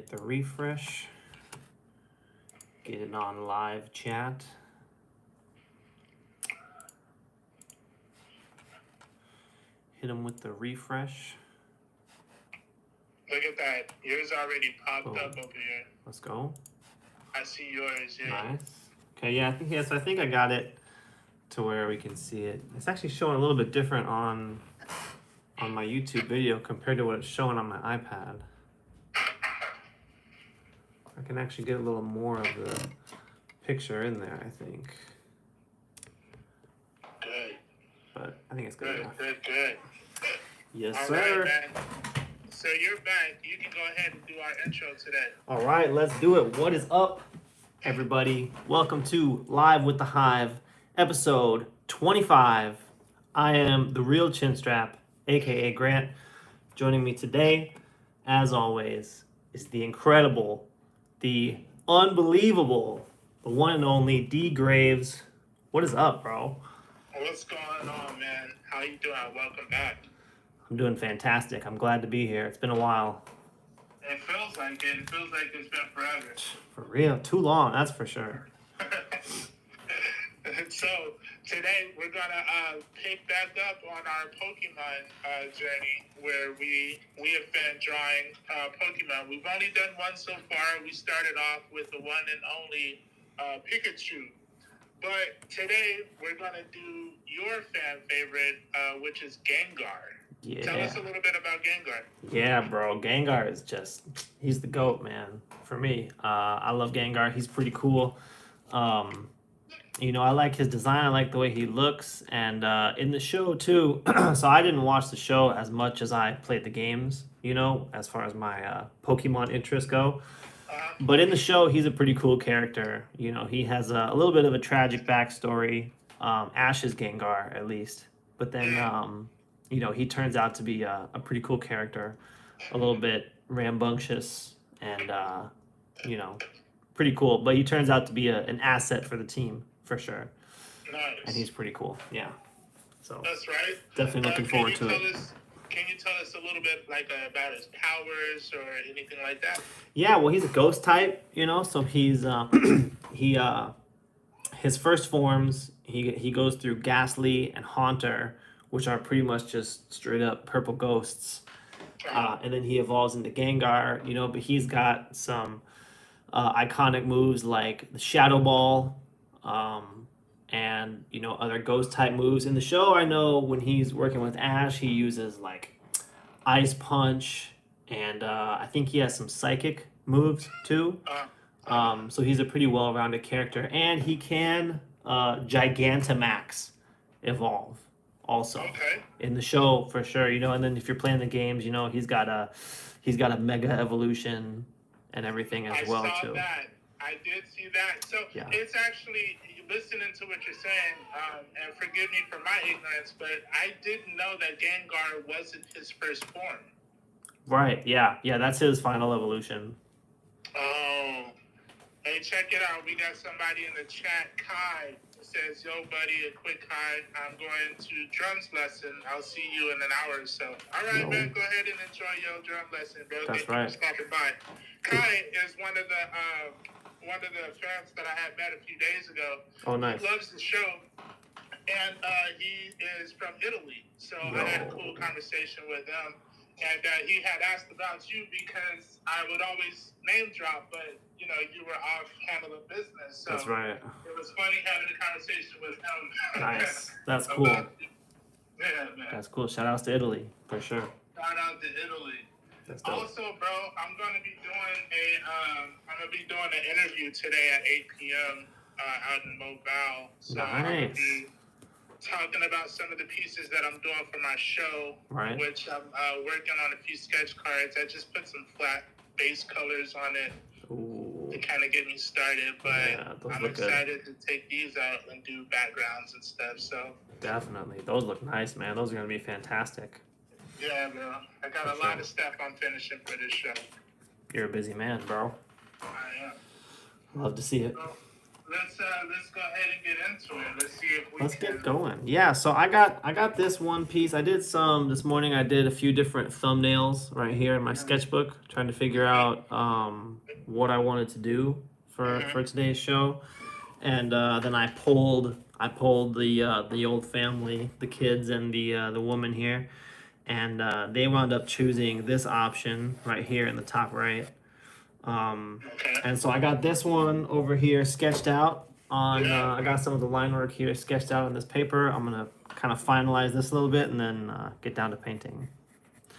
hit the refresh. Get it on live chat. Hit them with the refresh. Look at that. Yours already popped up over here. Let's go. I see yours, yeah. Nice. Okay, yeah, I think I got it to where we can see it. It's actually showing a little bit different on my YouTube video compared to what it's showing on my iPad. I can actually get a little more of the picture in there, I think. Good. But I think it's good enough. Good. Yes, All sir. right, man. So you're back. You can go ahead and do our intro today. All right, let's do it. What is up, everybody? Welcome to Live with the Hive, episode 25. I am the real Chinstrap, aka Grant. Joining me today, as always, is the incredible, the unbelievable, the one and only DGraves. What is up, bro? What's going on, man? How you doing? Welcome back. I'm doing fantastic. I'm glad to be here. It's been a while. It feels like it. It feels like it's been forever. For real. Too long, that's for sure. So today we're gonna pick back up on our Pokemon journey, where we have been drawing Pokemon. We've only done one so far. We started off with the one and only Pikachu, but today we're gonna do your fan favorite, which is Gengar. Yeah. Tell us a little bit about Gengar. Yeah, bro. Gengar is he's the GOAT, man. For me, I love Gengar. He's pretty cool. I like his design. I like the way he looks. And in the show, too, so I didn't watch the show as much as I played the games, as far as my Pokemon interests go. But in the show, he's a pretty cool character. He has a little bit of a tragic backstory. Ash's Gengar, at least. But then, he turns out to be a pretty cool character. A little bit rambunctious and, pretty cool. But he turns out to be an asset for the team. For sure. Nice. And he's pretty cool. Yeah. So that's right. Definitely looking forward to it. Can you tell us a little bit about his powers or anything like that? Yeah, well, he's a ghost type, so he's his first forms, he goes through Ghastly and Haunter, which are pretty much just straight up purple ghosts. And then he evolves into Gengar, but he's got some iconic moves like the Shadow Ball, and other ghost type moves. In the show, I know when he's working with Ash, he uses like Ice Punch, and I think he has some psychic moves too. So he's a pretty well-rounded character, and he can Gigantamax evolve also. Okay. In the show for sure, and then if you're playing the games, he's got a Mega Evolution and everything as well too. I did see that. So yeah. It's actually, listening to what you're saying, and forgive me for my ignorance, but I didn't know that Gengar wasn't his first form. Right, yeah, that's his final evolution. Oh, hey, check it out. We got somebody in the chat, Kai, says, yo, buddy, a quick hi. I'm going to drums lesson. I'll see you in an hour or so. All right, man, go ahead and enjoy your drum lesson, bro. That's Thank right. you for stopping by. Kai is one of the fans that I had met a few days ago. Oh, nice. He loves the show, and he is from Italy. So I had a cool conversation with him, and he had asked about you because I would always name drop, but you were off handling business. So that's right. It was funny having a conversation with him. Nice. That's cool. Yeah, man. That's cool. Shout outs to Italy for sure. Shout out to Italy. Also, bro, I'm gonna be doing an interview today at 8 p.m. Out in Mobile. So nice. I'm gonna be talking about some of the pieces that I'm doing for my show, right. Which I'm working on a few sketch cards. I just put some flat base colors on it. Ooh. To kind of get me started, but I'm excited to take these out and do backgrounds and stuff. So definitely, those look nice, man. Those are gonna be fantastic. Yeah, bro. I got a lot of stuff I'm finishing for this show. You're a busy man, bro. I am. Love to see it. let's go ahead and get into it. Let's see if we Let's can. get going. Yeah, so I got this one piece. I did some this morning. I did a few different thumbnails right here in my sketchbook, trying to figure out what I wanted to do for today's show. And then I pulled the old family, the kids and the woman here, and they wound up choosing this option right here in the top right. Okay. And so I got this one over here sketched out on. Yeah. I got some of the line work here sketched out on this paper. I'm gonna kind of finalize this a little bit and then get down to painting.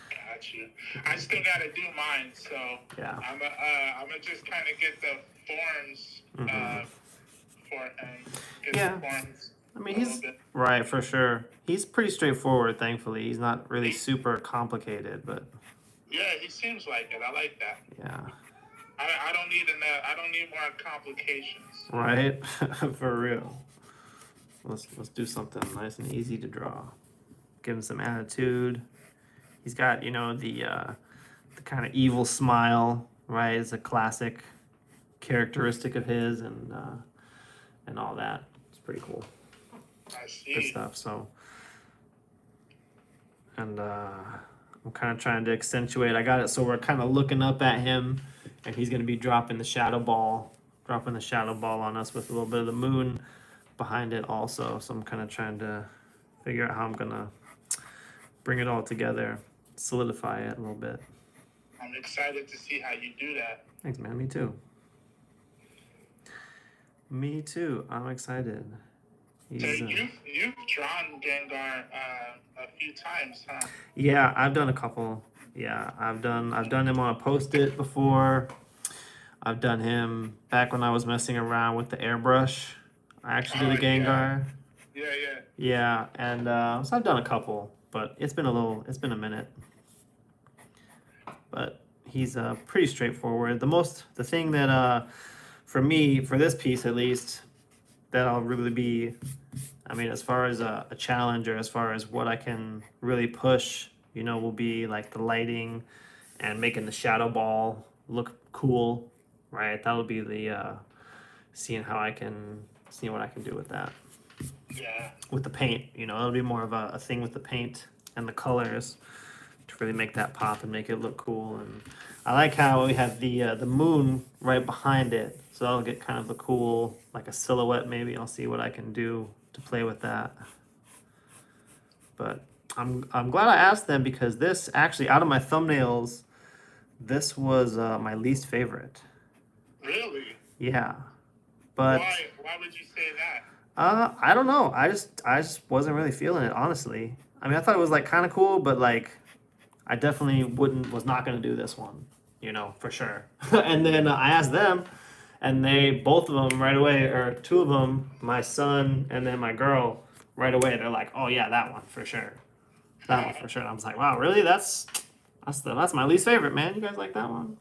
Got you. I still gotta do mine, so Yeah. I'm gonna just kind of get the forms for him. Get Yeah. the forms. I mean, a he's little bit. right for sure. He's pretty straightforward. Thankfully, he's not really super complicated, but Yeah, he seems like it. I like that. yeah. I don't need I don't need more complications. Right, for real. Let's do something nice and easy to draw. Give him some attitude. He's got the kind of evil smile, right? It's a classic characteristic of his, and all that. It's pretty cool. I see. Good stuff. So, and I'm kind of trying to accentuate. I got it so we're kind of looking up at him, and he's going to be dropping the shadow ball on us with a little bit of the moon behind it also. So I'm kind of trying to figure out how I'm going to bring it all together, solidify it a little bit. I'm excited to see how you do that. Thanks, man. Me too. Me too. I'm excited. So you've drawn Gengar a few times, huh? Yeah, I've done a couple. Yeah, I've done him on a Post-it before. I've done him back when I was messing around with the airbrush. I actually did a Gengar. Yeah. Yeah, and so I've done a couple, but it's been a minute. But he's pretty straightforward. The thing that for me, for this piece at least, that'll really be, I mean, as far as a challenge or as far as what I can really push, will be like the lighting and making the shadow ball look cool, right? That'll be the seeing what I can do with that. Yeah. With the paint, it'll be more of a thing with the paint and the colors to really make that pop and make it look cool. And I like how we have the moon right behind it, so that'll get kind of a cool, like a silhouette maybe. I'll see what I can do to play with that. But I'm glad I asked them, because this actually, out of my thumbnails, this was my least favorite. Really? Yeah, but why would you say that? I don't know. I just wasn't really feeling it, honestly. I mean, I thought it was like kind of cool, but like I definitely was not gonna do this one, for sure. And then I asked them, and both of them right away, or two of them, my son and then my girl, right away, they're like, "Oh yeah, that one for sure, that one for sure." And I was like, "Wow, really? That's my least favorite, man. You guys like that one?"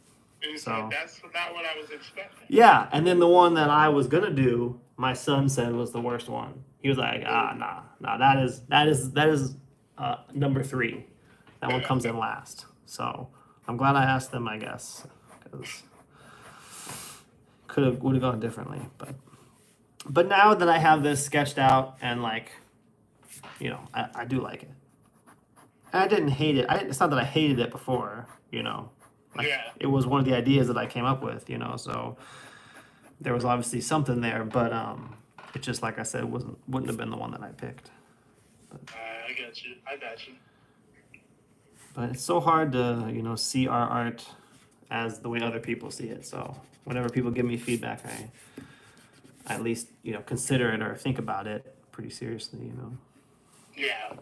So that's not what I was expecting. yeah, and then the one that I was gonna do, my son said was the worst one. He was like, nah, that is number 3. That one comes in last. So I'm glad I asked them, I guess, because would have gone differently. But now that I have this sketched out and like, I do like it. And I didn't hate it. It's not that I hated it before, Like, Yeah. It was one of the ideas that I came up with, so there was obviously something there, but it just, like I said, wouldn't have been the one that I picked. But, I got you. But it's so hard to, see our art as the way other people see it. So whenever people give me feedback, I at least, consider it or think about it pretty seriously, Yeah.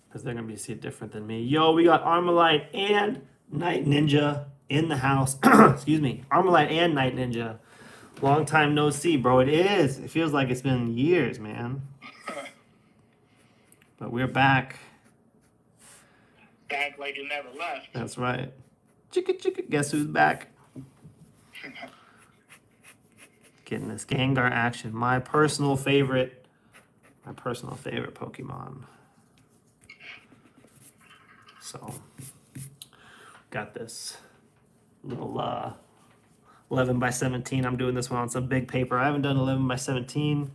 Because they're going to see it different than me. Yo, we got Armalite and Night Ninja in the house. Excuse me. Armalite and Night Ninja. Long time no see, bro. It is. It feels like it's been years, man. But we're back. Back like you never left. That's right. Chicka chicka. Guess who's back? Getting this Gengar action. My personal favorite Pokemon. So, got this little 11 by 17. I'm doing this one on some big paper. I haven't done 11 by 17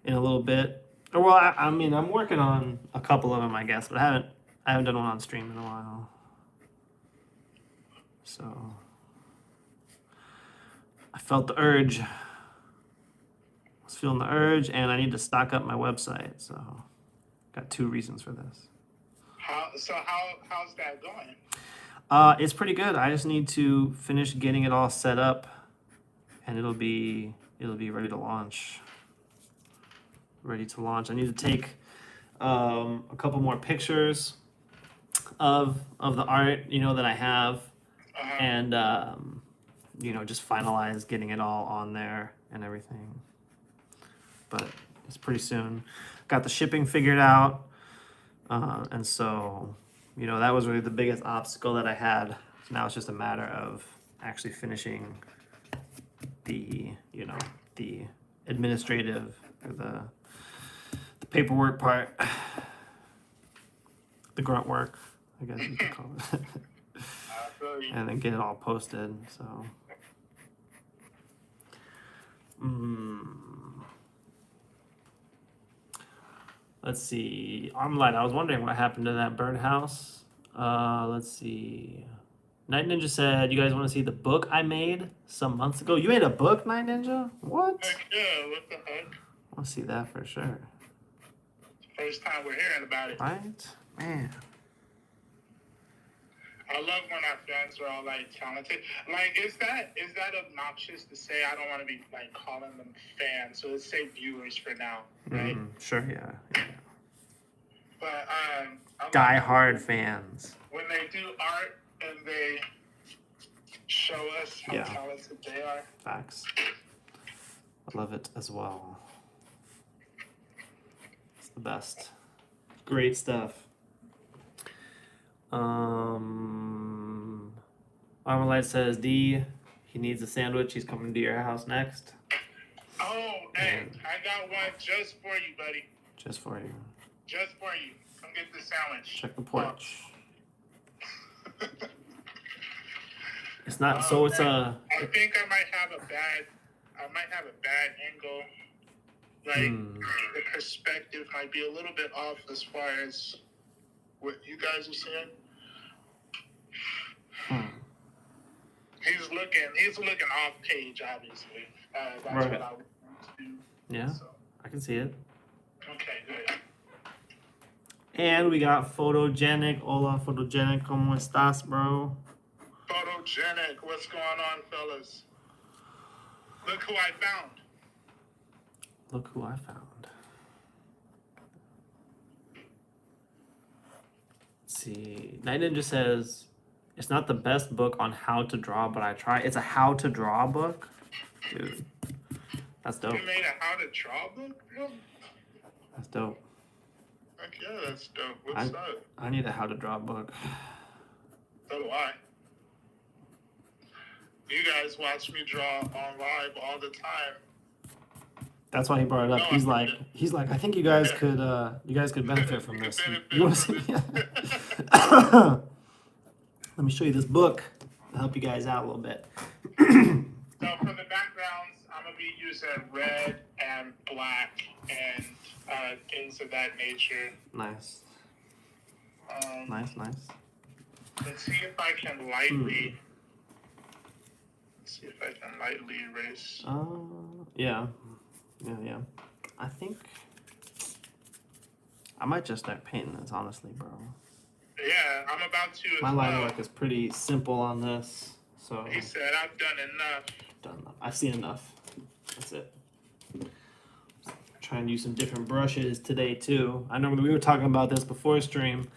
in a little bit. Or well, I mean, I'm working on a couple of them, I guess, but I haven't done one on stream in a while. So I felt the urge. I was feeling the urge, and I need to stock up my website. So got 2 reasons for this. How's that going? It's pretty good. I just need to finish getting it all set up, and it'll be ready to launch. Ready to launch. I need to take a couple more pictures of the art, that I have, and just finalize getting it all on there and everything. But it's pretty soon. Got the shipping figured out, and so that was really the biggest obstacle that I had. So now it's just a matter of actually finishing the the administrative or the paperwork part, the grunt work, I guess you could call it, and then get it all posted. So, let's see. Armlight, I was wondering what happened to that birdhouse. Let's see. Night Ninja said, "You guys want to see the book I made some months ago?" You made a book, Night Ninja? What? Heck yeah! What the heck? I want to see that for sure. First time we're hearing about it. Right? Man. I love when our fans are all like talented. Like, is that obnoxious to say? I don't want to be like calling them fans, so let's say viewers for now, right? Sure, yeah. But Die hard fans. when they do art and they show us how Yeah. talented they are. Facts. I love it as well. It's the best. Great stuff. Armalite says, D, he needs a sandwich. He's coming to your house next. Oh, hey, I got one just for you, buddy. Just for you. Just for you. Come get the sandwich. Check the porch. It's not, so it's a... I think I might have a bad angle. Like, the perspective might be a little bit off as far as what you guys are saying. He's looking off page, obviously. That's right. what I would do. Yeah, So. I can see it. Okay, good. And we got Photogenic. Hola, Photogenic. ¿Cómo estás, bro? Photogenic. What's going on, fellas? Look who I found. Look who I found. Let's see. Night Ninja says, it's not the best book on how to draw, but I try. It's a how to draw book? Dude, that's dope. You made a how to draw book, bro? That's dope. Heck yeah, that's dope. What's up? I need a how to draw book. So do I. You guys watch me draw on live all the time. That's why he brought it up. He's like, I think you guys could benefit from this. You want to see? Let me show you this book to help you guys out a little bit. So for the backgrounds, I'm gonna be using red and black and things of that nature. Nice. Nice. Let's see if I can lightly. Let's see if I can lightly erase. Yeah. I think I might just start painting this, honestly, bro. Yeah, I'm about to. My line work is pretty simple on this, so. He said, "I've done enough." Done enough. I've seen enough. That's it. Trying to use some different brushes today too. We were talking about this before stream,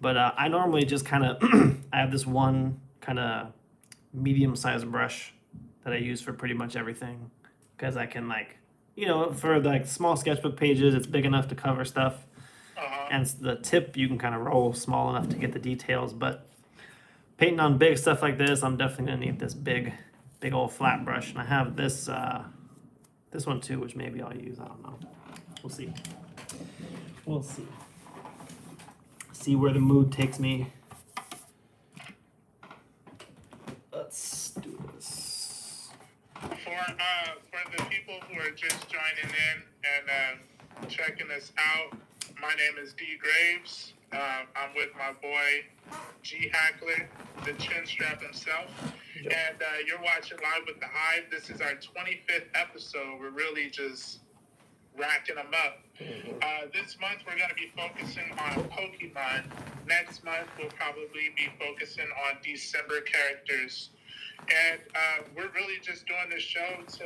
but I normally just kind of I have this one kind of medium-sized brush that I use for pretty much everything, because I can for like small sketchbook pages, it's big enough to cover stuff. And the tip you can kind of roll small enough to get the details, but painting on big stuff like this, I'm definitely gonna need this big old flat brush. And I have this one too, which maybe I'll use. I don't know. We'll see. See where the mood takes me. Let's do this. For the people who are just joining in and checking us out, my name is DGraves. I'm with my boy G Hackler, the chin strap himself. Yep. And you're watching Live with the Hive. This is our 25th episode. We're really just racking them up. This month we're going to be focusing on Pokemon. Next month we'll probably be focusing on December characters. And we're really just doing this show to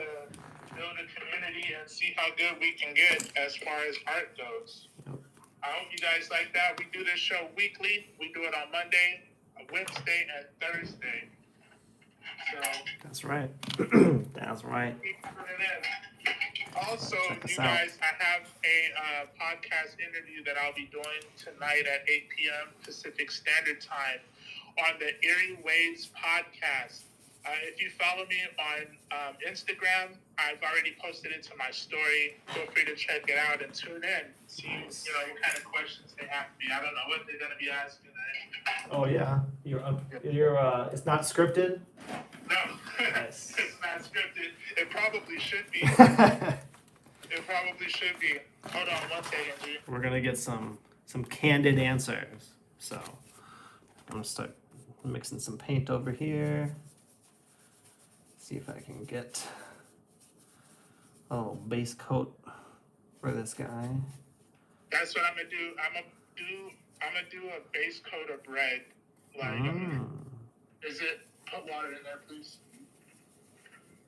build a community and see how good we can get as far as art goes. Yep. I hope you guys like that. We do this show weekly. We do it on Monday, Wednesday, and Thursday. So That's right. That's right. Also, Check us you out. guys, I have a podcast interview that I'll be doing tonight at 8 p.m. Pacific Standard Time on the Erie Waves podcast. If you follow me on Instagram, I've already posted it to my story. Feel free to check it out and tune in. See, what kind of questions they have me. I don't know what they're going to be asking. Oh yeah, you're it's not scripted. No, Nice. it's not scripted. It probably should be. We're It probably should be. Hold on one second, G. gonna get some candid answers. So I'm gonna start mixing some paint over here. See if I can get a little base coat for this guy. That's what I'm gonna do. I'm gonna do a base coat of red. Like, is it? Put water in there, please.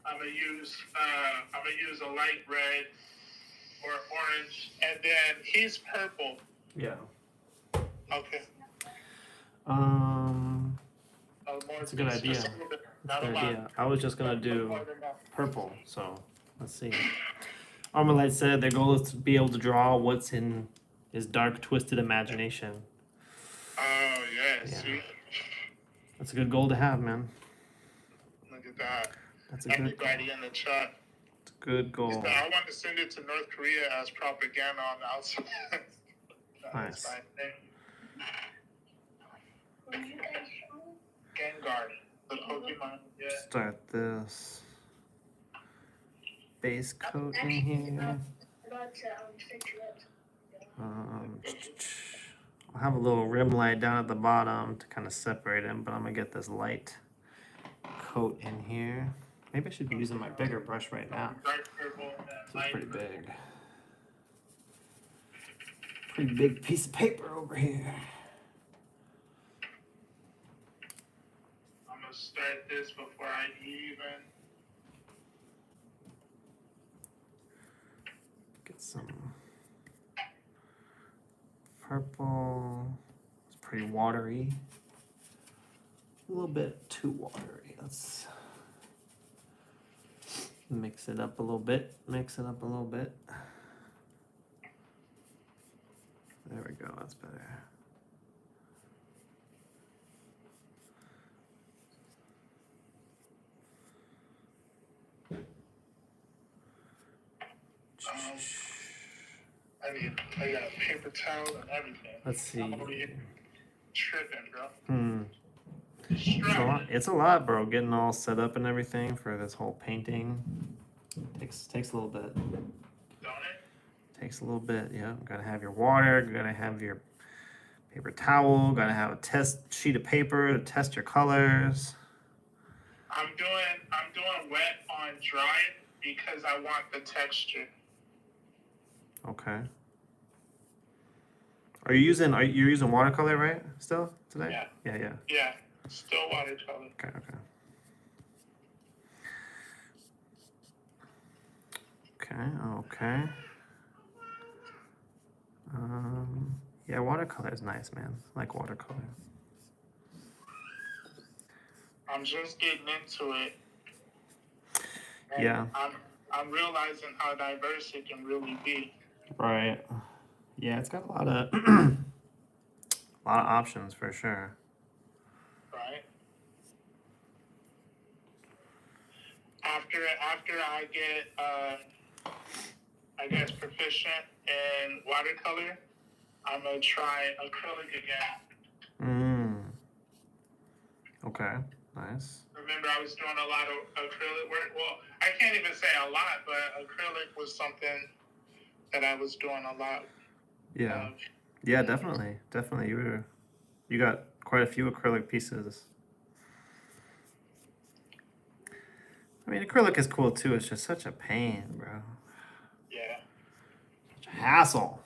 I'm gonna use a light red or orange, and then he's purple. Yeah. Okay. That's a good idea. Just a little bit. That's a Not good a lot. idea. I was just gonna do More than that. purple. So let's see. Armalite said their goal is to be able to draw what's in his dark, twisted imagination. Oh yeah. Yeah. See. That's a good goal to have, man. Look at that. That's a good. Everybody in the chat. It's a good goal. So I want to send it to North Korea as propaganda on the outside. Nice. Gengar, the Pokemon. Yeah. Start this base coat in here. I'll have a little rim light down at the bottom to kind of separate them, but I'm gonna get this light coat in here. Maybe I should be using my bigger brush right now. Dark purple and This is light. pretty big. Pretty big piece of paper over here. I'm gonna start this before I even. Get some purple. It's pretty watery. A little bit too watery. Let's mix it up a little bit. Mix it up a little bit. There we go. That's better. I got a paper towel and everything. Let's see. I'm over here tripping, bro. It's a lot, bro. Getting all set up and everything for this whole painting takes a little bit. Don't it? Takes a little bit. Yeah. Gotta have your water. Gotta have your paper towel. Gotta have a test sheet of paper to test your colors. I'm doing wet on dry because I want the texture. Okay. Are you using watercolor, right? Still today? Yeah. Yeah. Yeah, still watercolor. Okay. Okay. Yeah, watercolor is nice, man. I like watercolor. I'm just getting into it. And Yeah. I'm realizing how diverse it can really be. Right. Yeah, it's got a lot of a lot of options for sure. Right? After I get I guess proficient in watercolor, I'm gonna try acrylic again. Okay. Nice. The remember I was doing a lot of acrylic work. Well, I can't even say a lot, but acrylic was something that I was doing a lot Yeah. of. Yeah, definitely. Definitely. You got quite a few acrylic pieces. I mean, acrylic is cool too. It's just such a pain, bro. Yeah. Such a hassle.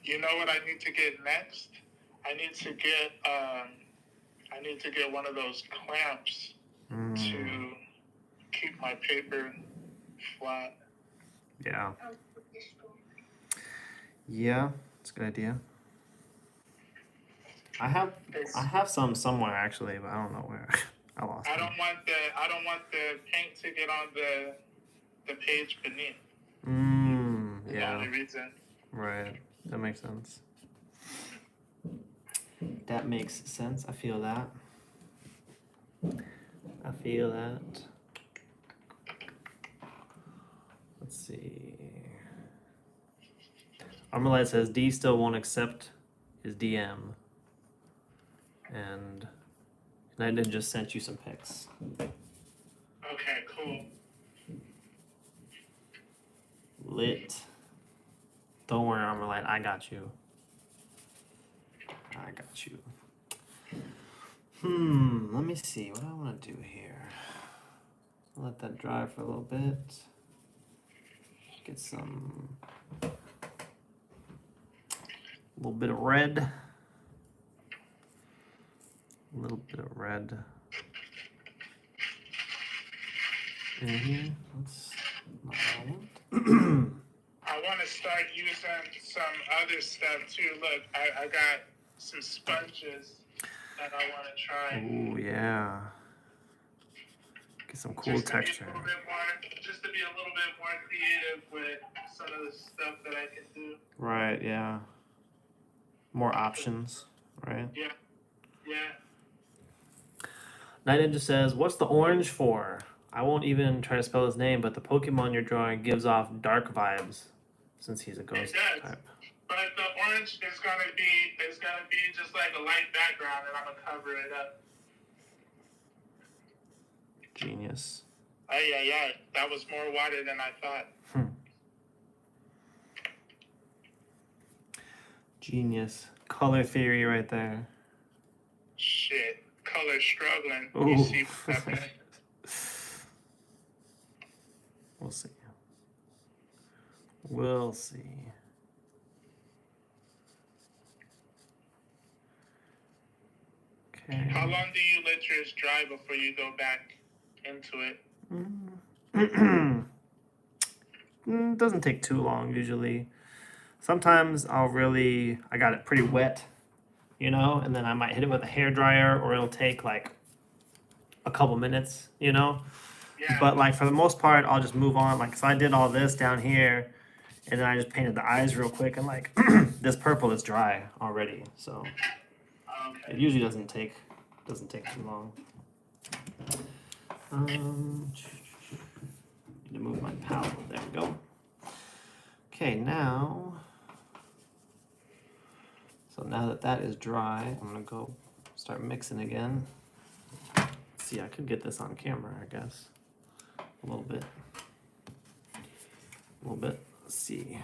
You know what I need to get next? I need to get one of those clamps to keep my paper flat. Yeah. Yeah, it's a good idea. I have some somewhere actually, but I don't know where. I lost I them. don't want the paint to get on the page beneath. The Yeah. only reason. Right. That makes sense. That makes sense. I feel that. I feel that. Let's see. Armalite says D still won't accept his DM. And I did just sent you some pics. Okay, cool. Lit. Don't worry, Armalite. I got you. I got you. Let me see. What do I want to do here? Let that dry for a little bit. Get some... a little bit of red. A little bit of red in here. That's not what I want. I want to start using some other stuff too. Look, I got some sponges that I want to try. Oh yeah. Get some cool Just texture. just to be a little bit more creative with some of the stuff that I can do. Right, yeah. More options, right? Yeah. Night Ninja says, "What's the orange for?" I won't even try to spell his name, but the Pokemon you're drawing gives off dark vibes, since he's a ghost type. But the orange is gonna be just like a light background, and I'm gonna cover it up. Genius. Yeah. That was more water than I thought. Genius. Color theory right there. Shit. Color struggling. Ooh. You see what's happening? We'll see. We'll see. Okay. How long do you let yours dry before you go back into it? Doesn't take too long usually. Sometimes I got it pretty wet, and then I might hit it with a hair dryer, or it'll take like a couple minutes, Yeah. But like for the most part, I'll just move on. Like, so I did all this down here, and then I just painted the eyes real quick, and like this purple is dry already, so it usually doesn't take too long. Need to move my palette. There we go. Okay, now. So now that that is dry, I'm gonna go start mixing again. See, I could get this on camera, I guess. A little bit. Let's see.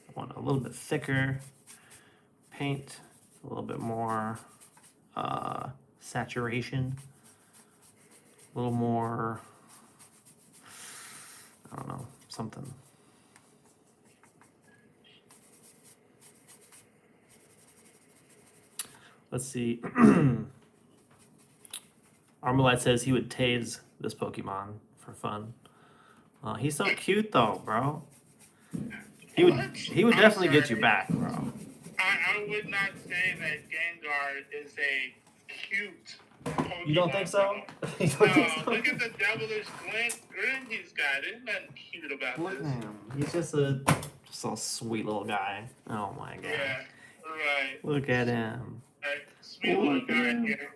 I want a little bit thicker paint, a little bit more saturation, a little more, I don't know, something. Let's see. Armalite says he would tase this Pokemon for fun. He's so cute though, bro. He would definitely get you back, bro. I would not say that Gengar is a cute Pokemon. You don't think so? You don't No, think so? look at the devilish grin he's got. There's nothing cute about Look this. at him. He's just a sweet little guy. Oh my god. Yeah, right. Look at him. Sweet little guy here.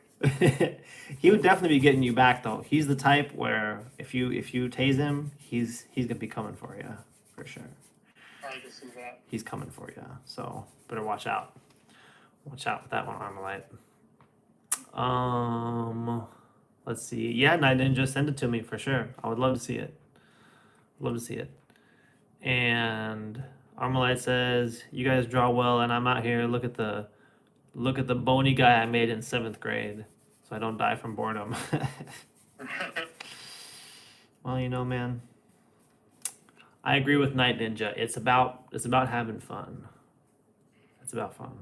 He would definitely be getting you back though. He's the type where if you tase him, he's gonna be coming for you for sure. I can see that. He's coming for you. So better watch out. Watch out with that one, Armalite. Let's see. Yeah, Night Ninja, send it to me for sure. I would love to see it. Love to see it. And Armalite says, "You guys draw well, and I'm out here. Look at the bony guy I made in 7th grade, so I don't die from boredom." Well, man, I agree with Night Ninja. It's about having fun. It's about fun.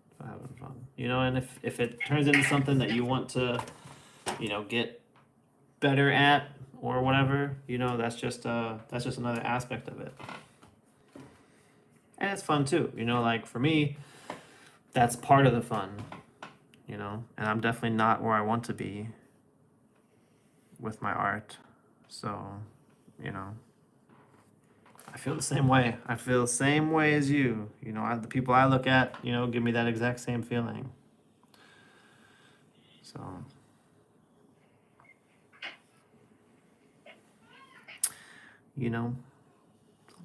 It's about having fun. And if it turns into something that you want to, get better at or whatever, that's just another aspect of it. And it's fun too. Like for me, that's part of the fun. And I'm definitely not where I want to be with my art. So, I feel the same way. I feel the same way as you. The people I look at, give me that exact same feeling. So, it's all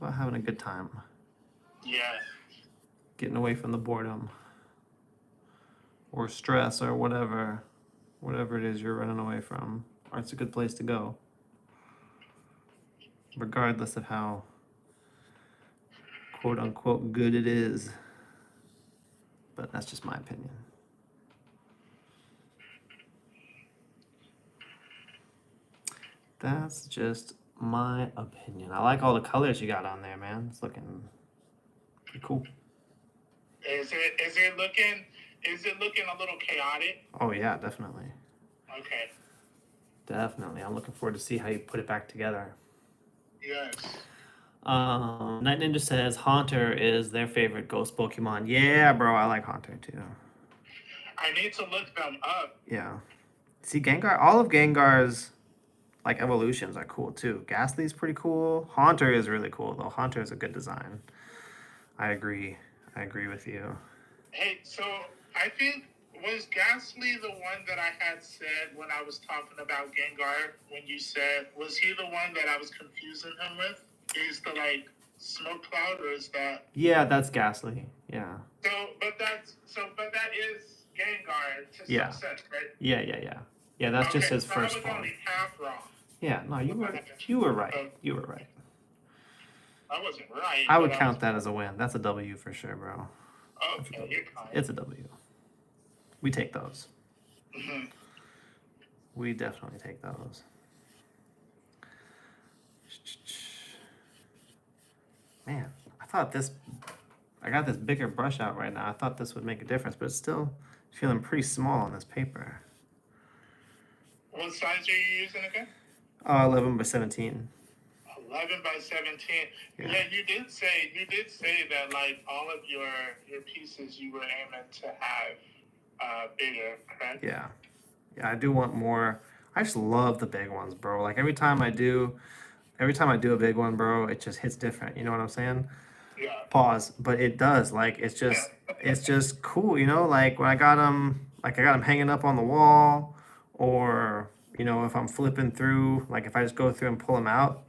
about having a good time. Yeah. Getting away from the boredom or stress or whatever it is you're running away from. Art's a good place to go, regardless of how quote unquote good it is. But that's just my opinion. That's just my opinion. I like all the colors you got on there, man. It's looking pretty cool. Is it looking a little chaotic? Oh yeah, definitely. Okay. Definitely. I'm looking forward to see how you put it back together. Yes. Night Ninja says Haunter is their favorite ghost Pokemon. Yeah, bro, I like Haunter too. I need to look them up. Yeah. See, Gengar, all of Gengar's like evolutions are cool too. Ghastly's pretty cool. Haunter is really cool though. Haunter is a good design. I agree with you. Hey, so I think, was Ghastly the one that I had said when I was talking about Gengar? When you said, was he the one that I was confusing him with? Is the like smoke cloud, or is that? Yeah, that's Ghastly. Yeah. But that is Gengar to Yeah. some sense, right? Yeah, that's just his first I was form. only half wrong. Yeah, no, you were right. You were right. I wasn't right. I would count that as a win. That's a W for sure, bro. Okay, you're kind. It's a W. We take those. Mm-hmm. We definitely take those. Man, I got this bigger brush out right now. I thought this would make a difference, but it's still feeling pretty small on this paper. What size are you using again? 11 by 17. 11 by 17. Yeah, you did say that like all of your pieces you were aiming to have bigger, correct? Yeah, I do want more. I just love the big ones, bro. Like every time I do a big one, bro, it just hits different. You know what I'm saying? Yeah. Pause. But it does. Like it's just cool. Like when I got them hanging up on the wall, or if I'm flipping through, like if I just go through and pull them out,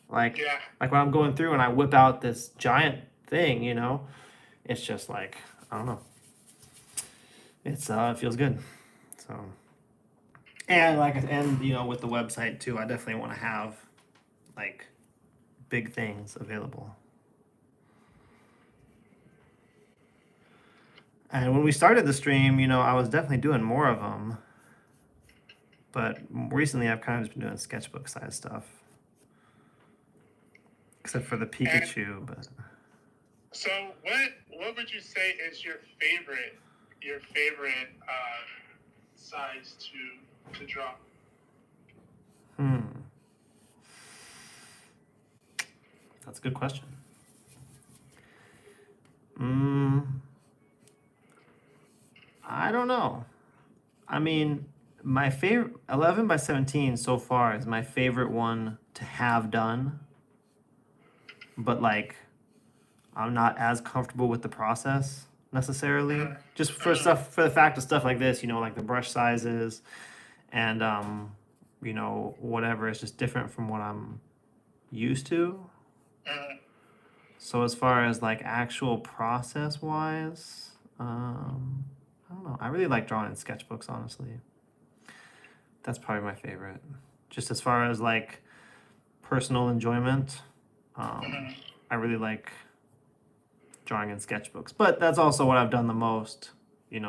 like when I'm going through and I whip out this giant thing, it's just like I don't know. It's it feels good. So and with the website too, I definitely want to have like big things available. And when we started the stream, I was definitely doing more of them. But recently I've kind of just been doing sketchbook size stuff. Except for the Pikachu, but so what would you say is your favorite size to draw? That's a good question. I don't know. I mean, my favorite 11 by 17 so far is my favorite one to have done. But like I'm not as comfortable with the process necessarily. Just for the fact of stuff like this, like the brush sizes and whatever is just different from what I'm used to. So as far as like actual process wise, I don't know. I really like drawing in sketchbooks, honestly. That's probably my favorite. Just as far as like personal enjoyment, Mhm. I really like drawing in sketchbooks. But that's also what I've done the most,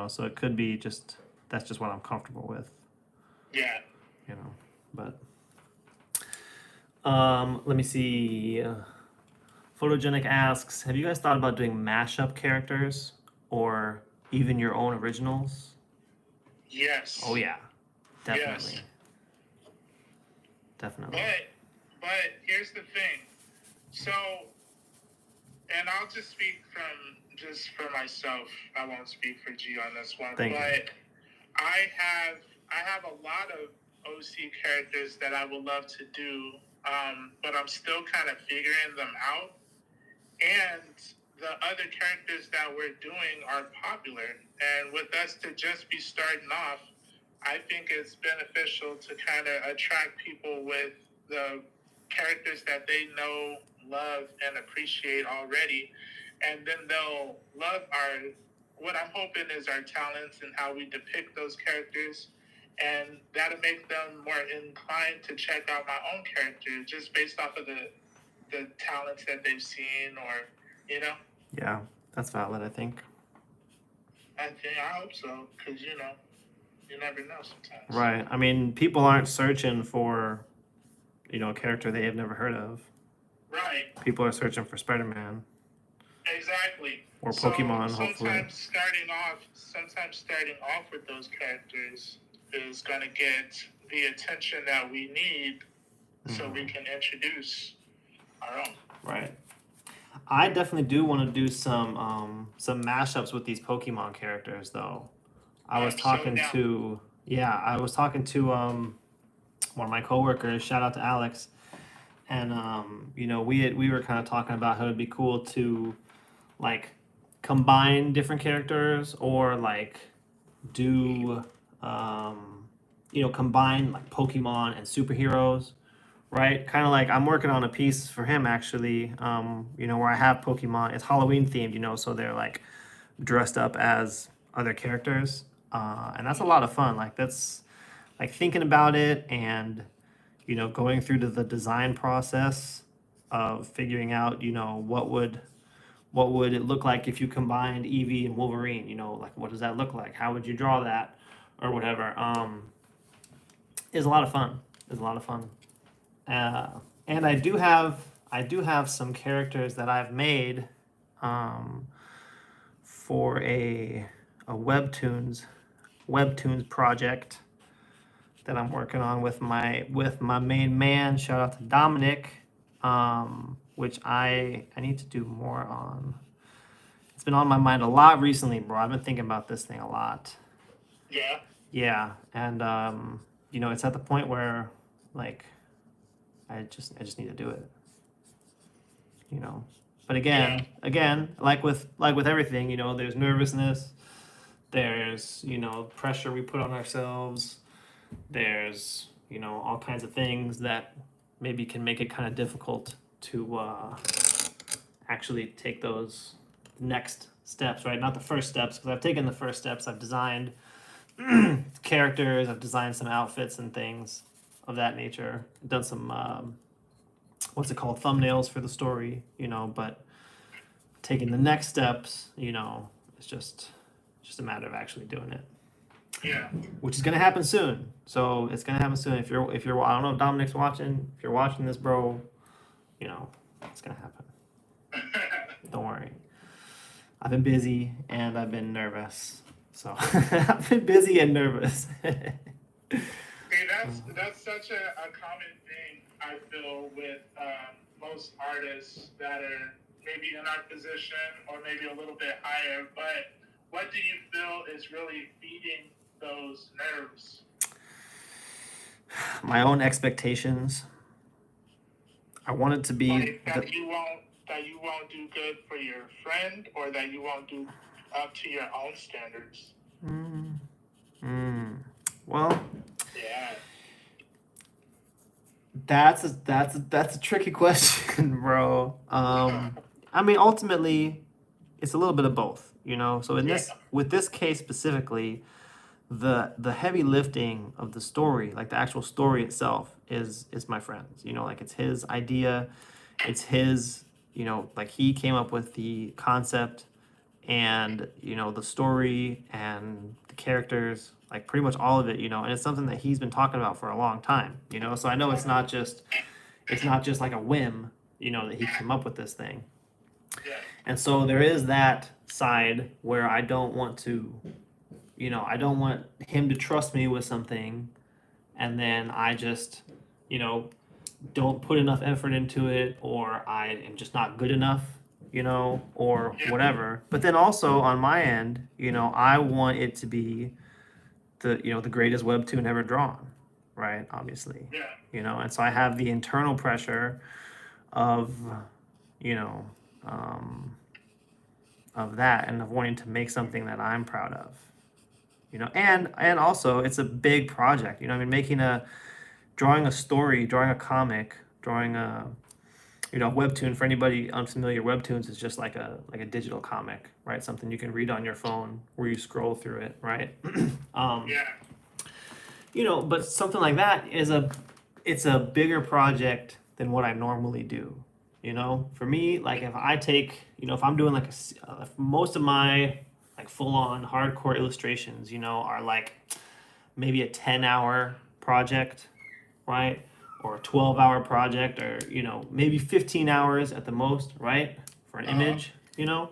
so it could be just that's just what I'm comfortable with, Yeah. you know. But let me see. Photogenic asks, have you guys thought about doing mashup characters or even your own originals? Yes. Oh yeah, Yes. definitely. Definitely. But here's the thing. So, and I'll just speak for myself. I won't speak for G on this one. Thank you. But I have a lot of OC characters that I would love to do, but I'm still kind of figuring them out. And the other characters that we're doing are popular. And with us to just be starting off, I think it's beneficial to kind of attract people with the characters that they know, love, and appreciate already. And then they'll love what I'm hoping is our talents and how we depict those characters. And that'll make them more inclined to check out my own character just based off of the talents that they've seen, or Yeah, that's valid, I think. I hope so, because you never know sometimes. Right. I mean, people aren't searching for, a character they have never heard of. Right. People are searching for Spider-Man. Exactly. Or Pokemon, hopefully. Sometimes starting off with those characters is going to get the attention that we need, so we can introduce our own. Right. I definitely do want to do some mashups with these Pokemon characters, though. I was talking to one of my coworkers. Shout out to Alex, and we were kind of talking about how it'd be cool to like combine different characters or like do combine like Pokemon and superheroes. Right, kind of like I'm working on a piece for him actually. Where I have Pokemon. It's Halloween themed, so they're like dressed up as other characters, and that's a lot of fun. Like that's like thinking about it and going through to the design process of figuring out what would it look like if you combined Eevee and Wolverine. Like what does that look like? How would you draw that, or whatever. Is a lot of fun. Is a lot of fun. And I do have some characters that I've made for a webtoons project that I'm working on with my main man. Shout out to Dominic, which I need to do more on. It's been on my mind a lot recently, bro. I've been thinking about this thing a lot. Yeah. Yeah, and it's at the point where like I just need to do it. But again, like with everything, there's nervousness, there's pressure we put on ourselves, there's all kinds of things that maybe can make it kind of difficult to actually take those next steps, right? Not the first steps, because I've taken the first steps. I've designed characters, I've designed some outfits and things of that nature. I've done some what's it called, thumbnails for the story, but taking the next steps, it's just a matter of actually doing it. Yeah. Which is gonna happen soon. So it's gonna happen soon. If you're I don't know if Dominic's watching. If you're watching this, bro, it's gonna happen. Don't worry. I've been busy and I've been nervous. So I've been busy and nervous. Okay, that's such a common thing I feel with most artists that are maybe in our position or maybe a little bit higher. But what do you feel is really feeding those nerves? My own expectations. I want it to be like that you won't do good for your friend, or that you won't do up to your own standards. Well, yeah, that's a tricky question, bro. I mean, ultimately, it's a little bit of both. you know. So in this, with this case specifically, the heavy lifting of the story, like the actual story itself, is my friend's. You know, like it's his idea, it's his. You know, like he came up with the concept, and you know the story and the characters, like pretty much all of it. You know, and it's something that he's been talking about for a long time. You know, so I know it's not just like a whim. You know, that he came up with this thing. Yeah. And so there is that side where I don't want to, you know, I don't want him to trust me with something and then I just, you know, don't put enough effort into it, or I am just not good enough, you know, or whatever. But then also on my end, you know, I want it to be the, you know, the greatest webtoon ever drawn, right? Obviously. Yeah. You know, and so I have the internal pressure of, you know, um, of that and of wanting to make something that I'm proud of, you know, and also it's a big project, you know. I mean, drawing a story, drawing a comic, drawing a, you know, webtoon. For anybody unfamiliar, webtoons is just like a digital comic, right? Something you can read on your phone where you scroll through it, right? Yeah. You know, but something like that it's a bigger project than what I normally do. You know, for me, like if I take, you know, if I'm doing like most of my like full on hardcore illustrations, you know, are like maybe a 10-hour project, right? Or a 12-hour project, or, you know, maybe 15 hours at the most, right? For an image, you know?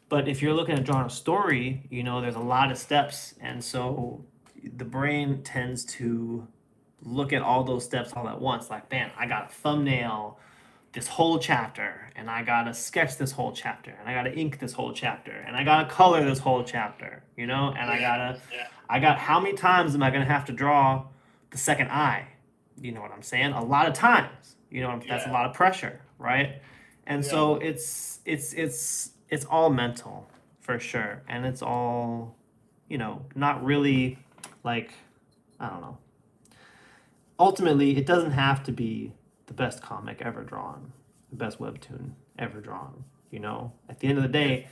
But if you're looking at drawing a story, you know, there's a lot of steps. And so the brain tends to look at all those steps all at once. Like, man, I got a thumbnail this whole chapter, and I gotta sketch this whole chapter, and I gotta ink this whole chapter, and I gotta color this whole chapter, you know, and I got how many times am I gonna have to draw the second eye? You know what I'm saying? A lot of times. You know, that's a lot of pressure, right? And so it's all mental for sure, and it's all, you know, not really like, I don't know. Ultimately, it doesn't have to be the best comic ever drawn, the best webtoon ever drawn. You know, at the end of the day,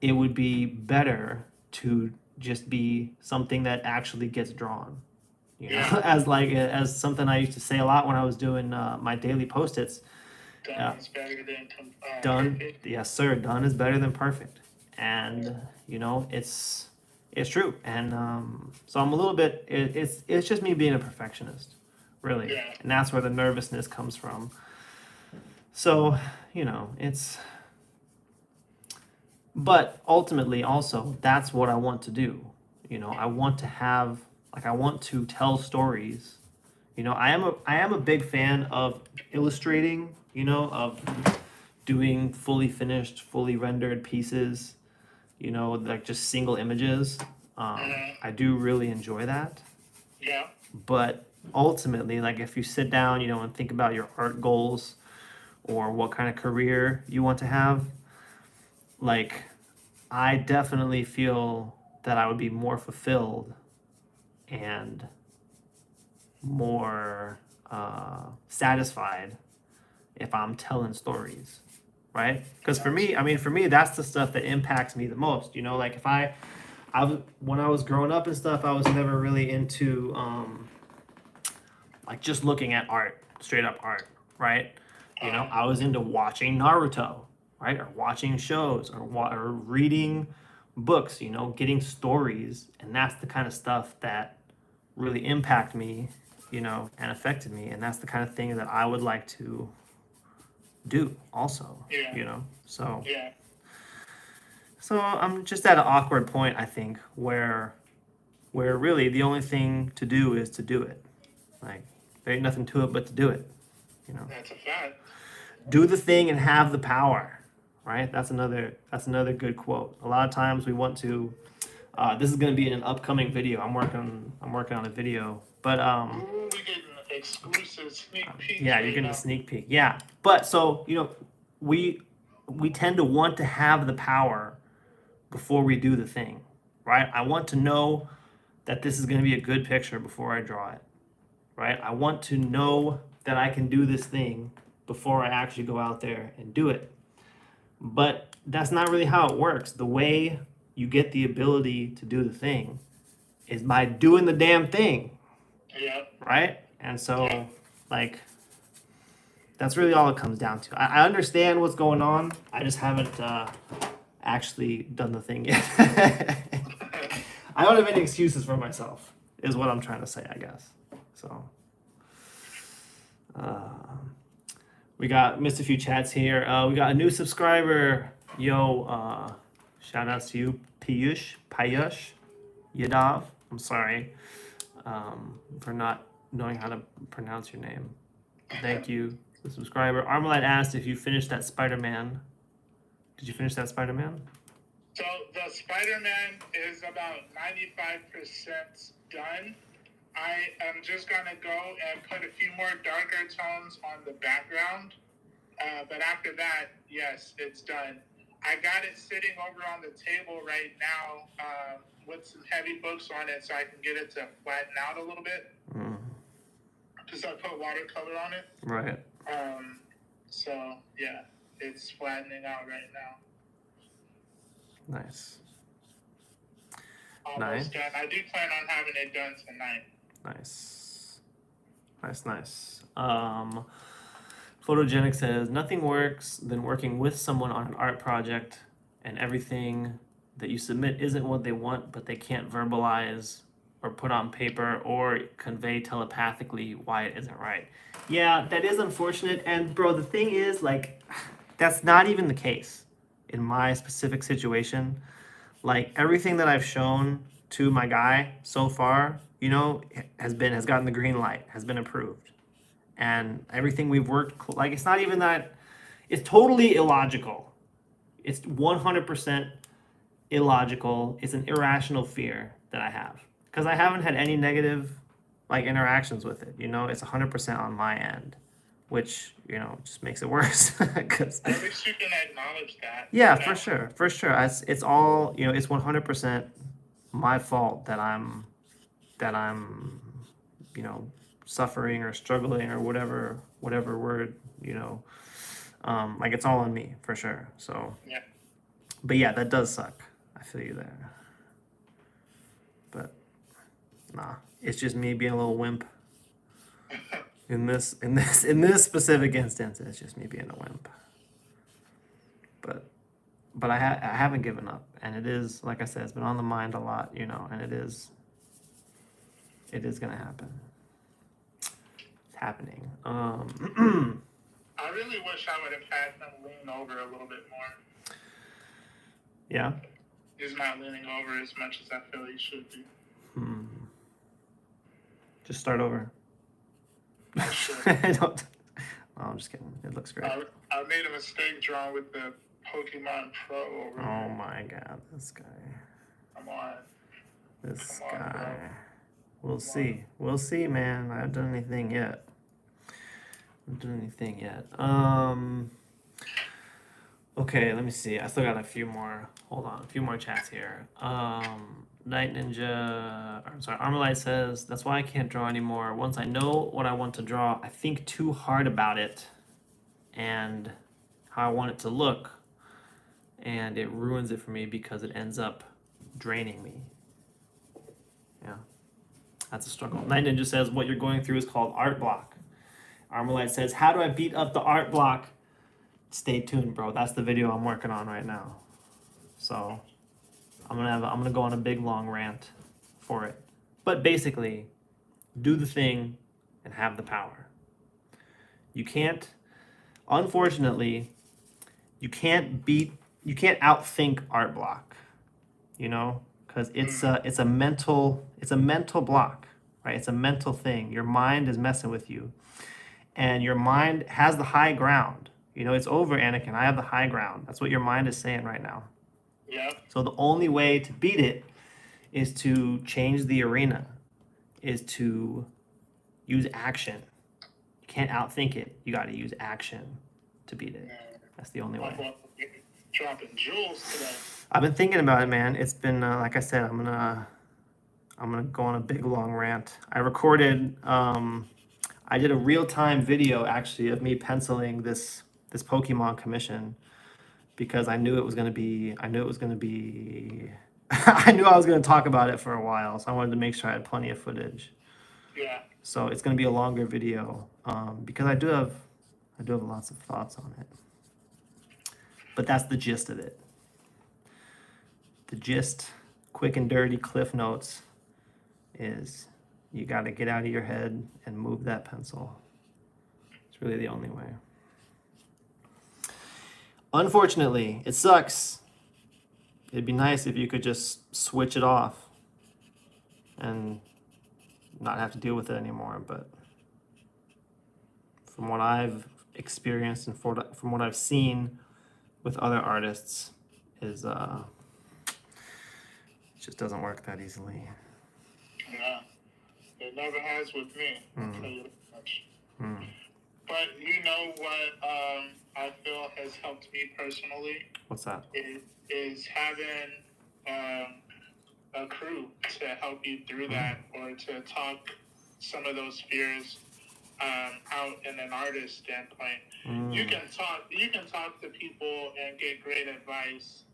it would be better to just be something that actually gets drawn. You know, as something I used to say a lot when I was doing my daily post-its. Done is better than Done, perfect. yes, sir. Done is better than perfect, and you know, it's true. And so I'm a little bit. It's just me being a perfectionist, really, Yeah. and that's where the nervousness comes from. So, you know, but ultimately also that's what I want to do. You know, I want to have, like, I want to tell stories. You know, I am a big fan of illustrating, you know, of doing fully finished, fully rendered pieces, you know, like just single images. I do really enjoy that. Yeah. But ultimately, like if you sit down, you know, and think about your art goals or what kind of career you want to have, like I definitely feel that I would be more fulfilled and more satisfied if I'm telling stories, right? Because for me, I mean, for me, that's the stuff that impacts me the most. You know, like if when I was growing up and stuff, I was never really into like just looking at art, straight up art, right? You know, I was into watching Naruto, right, or watching shows, or reading books. You know, getting stories, and that's the kind of stuff that really impact me, you know, and affected me, and that's the kind of thing that I would like to do also. Yeah. You know, so Yeah. so I'm just at an awkward point, I think, where really the only thing to do is to do it. Like there ain't nothing to it but to do it. You know, That's a fact. do the thing and have the power. Right? That's another good quote. A lot of times we want to. This is going to be in an upcoming video. I'm working on a video, but Ooh, we getting exclusive sneak peeks. yeah, you're right getting now. a sneak peek. Yeah, but so you know, we we tend to want to have the power before we do the thing, right? I want to know that this is going to be a good picture before I draw it, right? I want to know that I can do this thing before I actually go out there and do it. But that's not really how it works. The way you get the ability to do the thing is by doing the damn thing, Yeah. right? And so, like, that's really all it comes down to. I understand what's going on. I just haven't actually done the thing yet. I don't have any excuses for myself, is what I'm trying to say, I guess. So, we missed a few chats here. We got a new subscriber. Yo, shout out to you, Payush Yadav. I'm sorry for not knowing how to pronounce your name. Thank you, the subscriber. Armalite asked if you finished that Spider-Man. Did you finish that Spider-Man? So the Spider-Man is about 95% done. I am just gonna go and put a few more darker tones on the background. But after that, yes, it's done. I got it sitting over on the table right now with some heavy books on it so I can get it to flatten out a little bit. Because I put watercolor on it. Right. So, yeah, it's flattening out right now. Nice. Almost done. I do plan on having it done tonight. Nice. Photogenic says, nothing works than working with someone on an art project and everything that you submit isn't what they want, but they can't verbalize or put on paper or convey telepathically why it isn't right. Yeah, that is unfortunate. And bro, the thing is, like, that's not even the case in my specific situation. Like, everything that I've shown to my guy so far, you know, has gotten the green light, has been approved. And everything we've worked, like, it's not even that, it's totally illogical. It's 100% illogical. It's an irrational fear that I have. Because I haven't had any negative, like, interactions with it. You know, it's 100% on my end, which, you know, just makes it worse. Cause, at least you can acknowledge that. yeah, for sure. It's all, you know, it's 100% my fault that I'm, you know, suffering or struggling or whatever word, you know, like, it's all on me for sure. So, yeah. But yeah, that does suck. I feel you there. But nah, it's just me being a little wimp. In this specific instance, it's just me being a wimp. But I haven't given up, and it is, like I said, it's been on the mind a lot, you know, and it is gonna happen. It's happening. I really wish I would have had him lean over a little bit more. Yeah. He's not leaning over as much as I feel he should be. Just start over. Sure. No, I'm just kidding. It looks great. I made a mistake drawing with the Pokemon Pro over Oh my god, this guy. Come on. This Come on, guy. bro. We'll see. We'll see, man. I haven't done anything yet. Okay, let me see. I still got a few more. Hold on, a few more chats here. Night Ninja, I'm sorry, Armalite says, that's why I can't draw anymore. Once I know what I want to draw, I think too hard about it and how I want it to look, and it ruins it for me because it ends up draining me. Yeah, that's a struggle. Night Ninja says, what you're going through is called art block. Armalite says, how do I beat up the art block? Stay tuned, bro. That's the video I'm working on right now. So I'm gonna go on a big long rant for it. But basically, do the thing and have the power. You can't, unfortunately, you can't outthink art block, you know, because it's a mental block, right? It's a mental thing. Your mind is messing with you, and your mind has the high ground. You know, it's over, Anakin. I have the high ground. That's what your mind is saying right now. Yeah. So the only way to beat it is to change the arena, is to use action. You can't outthink it. You got to use action to beat it. That's the only way. Dropping jewels today. I've been thinking about it, man. It's been like I said, I'm gonna go on a big long rant. I recorded. I did a real-time video actually of me penciling this Pokemon commission. because I knew it was gonna be. I knew I knew I was gonna talk about it for a while, so I wanted to make sure I had plenty of footage. Yeah. So it's gonna be a longer video because I do have lots of thoughts on it. But that's the gist of it. The gist, quick and dirty cliff notes, is you got to get out of your head and move that pencil. It's really the only way. Unfortunately, it sucks. It'd be nice if you could just switch it off and not have to deal with it anymore. But from what I've experienced and from what I've seen with other artists, is it just doesn't work that easily. Yeah. It never has with me. I'll tell you that much. Mm. But you know what I feel has helped me personally? What's that? Is having a crew to help you through that, or to talk some of those fears out in an artist standpoint. You can talk to people and get great advice,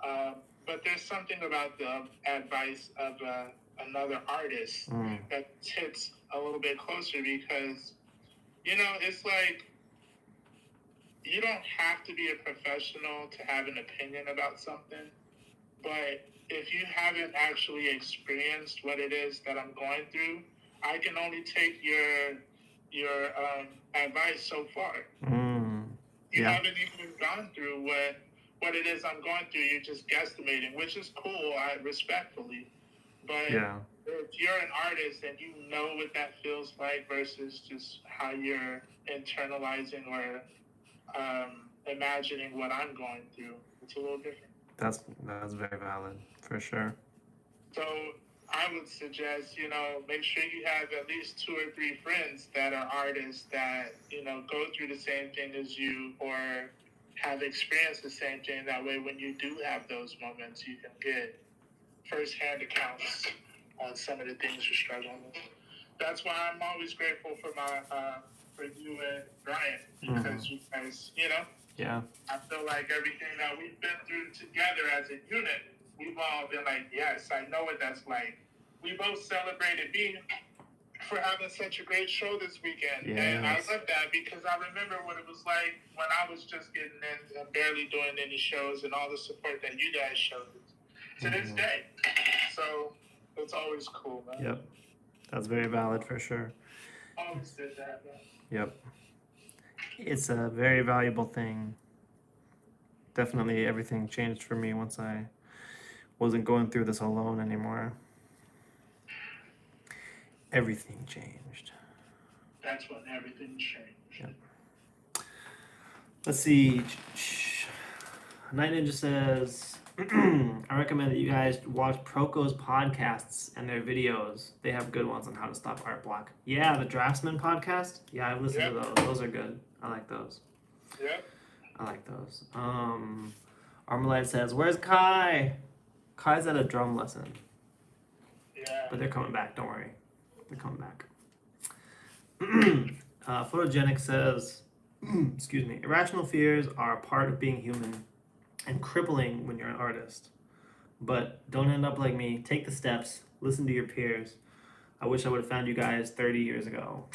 but there's something about the advice of another artist that hits a little bit closer, because it's like, you don't have to be a professional to have an opinion about something, but if you haven't actually experienced what it is that I'm going through, I can only take your advice so far. You haven't even gone through what it is I'm going through. You're just guesstimating, which is cool, respectfully. But if you're an artist and you know what that feels like versus just how you're internalizing or imagining what I'm going through, it's a little different. That's very valid, for sure. So I would suggest, make sure you have at least 2 or 3 friends that are artists that, go through the same thing as you, or have experienced the same thing. That way, when you do have those moments, you can get firsthand accounts on some of the things you're struggling with. That's why I'm always grateful for for you and Brian, because you guys, I feel like everything that we've been through together as a unit, we've all been like, yes, I know what that's like. We both celebrated me for having such a great show this weekend. Yes. And I love that, because I remember what it was like when I was just getting in and barely doing any shows, and all the support that you guys showed to this day. So it's always cool, man. Yep. That's very valid, for sure. Always did that, man. Yep. It's a very valuable thing. Definitely everything changed for me once I wasn't going through this alone anymore. Everything changed. That's when everything changed. Yep. Let's see. Night Ninja says, I recommend that you guys watch Proco's podcasts and their videos. They have good ones on how to stop art block. Yeah, the Draftsman podcast. Yeah, I've listened to those. Those are good. I like those. Yep. I like those. Armalite says, where's Kai? Kai's at a drum lesson. Yeah. But they're coming back, don't worry. They're coming back. Photogenic says, excuse me, irrational fears are a part of being human and crippling when you're an artist. But don't end up like me. Take the steps. Listen to your peers. I wish I would have found you guys 30 years ago.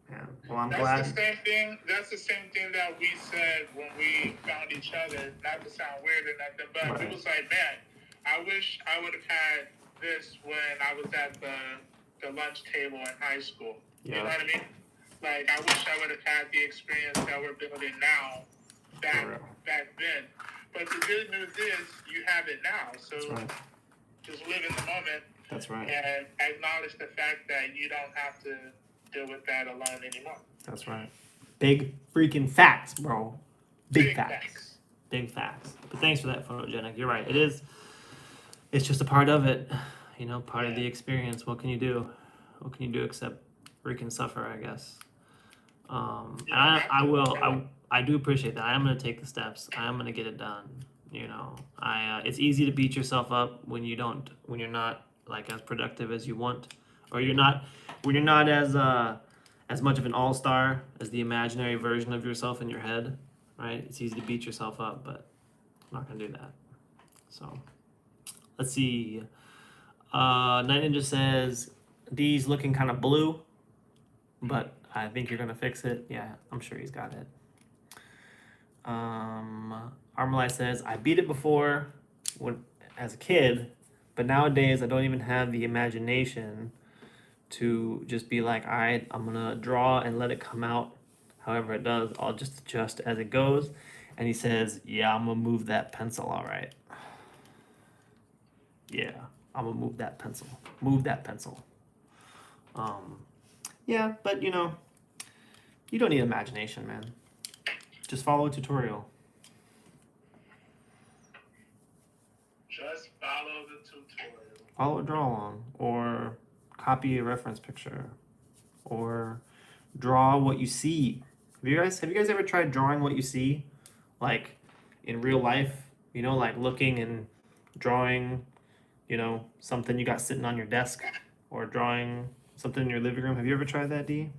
Man, well, I'm glad. That's the same thing that we said when we found each other. Not to sound weird or nothing, but it was like, man, I wish I would have had this when I was at the lunch table in high school. Yeah. You know what I mean? Like, I wish I would have had the experience that we're building now back then. But the good news is you have it now. So just live in the moment. That's right. And acknowledge the fact that you don't have to deal with that alone anymore. That's right. Big freaking facts, bro. Big facts. Big facts. But thanks for that, Photogenic. You're right. It is. It's just a part of it. Part of the experience. What can you do? What can you do except freaking suffer, I guess. I do appreciate that. I am going to take the steps. I am going to get it done. It's easy to beat yourself up when you're not like as productive as you want, or when you're not as much of an all-star as the imaginary version of yourself in your head, right? It's easy to beat yourself up, but I'm not gonna do that. So let's see. Night Ninja says D's looking kind of blue, but I think you're gonna fix it. Yeah, I'm sure he's got it. Armalite says I beat it before when as a kid, but nowadays I don't even have the imagination to just be like, all right, I'm gonna draw and let it come out however it does. I'll just adjust as it goes. And he says, yeah, I'm gonna move that pencil, all right. Yeah, I'm gonna move that pencil. Move that pencil. Yeah, but you know, you don't need imagination, man. Just follow a tutorial. Just follow the tutorial. Follow a draw along, or copy a reference picture, or draw what you see. Have you guys ever tried drawing what you see, like in real life? You know, like looking and drawing, you know, something you got sitting on your desk, or drawing something in your living room. Have you ever tried that, D?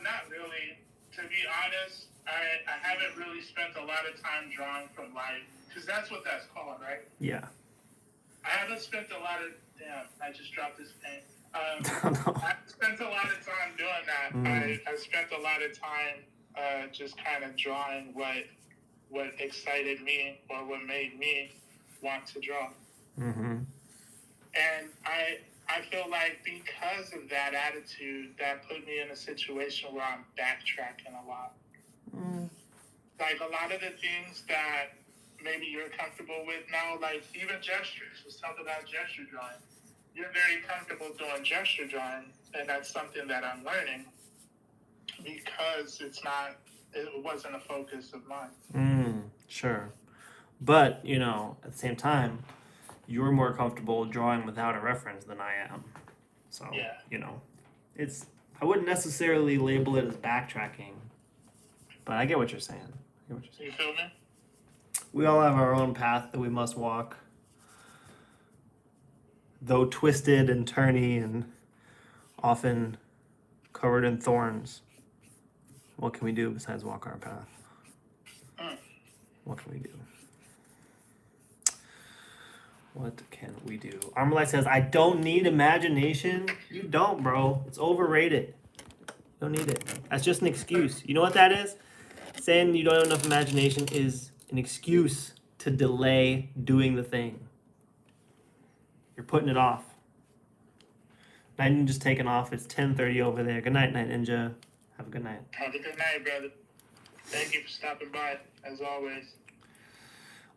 Not really. To be honest, I haven't really spent a lot of time drawing from life, because that's what that's called, right? Yeah. I haven't spent a lot of, damn, I just dropped this pen. No. I spent a lot of time doing that. I spent a lot of time just kind of drawing what excited me or what made me want to draw. Mm-hmm. And I feel like because of that attitude, that put me in a situation where I'm backtracking a lot. Like a lot of the things that maybe you're comfortable with now, like even gestures. Let's talk about gesture drawing. You're very comfortable doing gesture drawing, and that's something that I'm learning because it wasn't a focus of mine. Sure. But, you know, at the same time, you're more comfortable drawing without a reference than I am. So, Yeah. you know, I wouldn't necessarily label it as backtracking, but I get what you're saying. You feel me? We all have our own path that we must walk. Though twisted and turny and often covered in thorns, what can we do besides walk our path? What can we do? What can we do? Armalite says, I don't need imagination. You don't, bro. It's overrated. You don't need it. That's just an excuse. You know what that is? Saying you don't have enough imagination is an excuse to delay doing the thing. You're putting it off. Night Ninja's taking off. It's 10:30 over there. Good night, Night Ninja. Have a good night. Have a good night, brother. Thank you for stopping by, as always.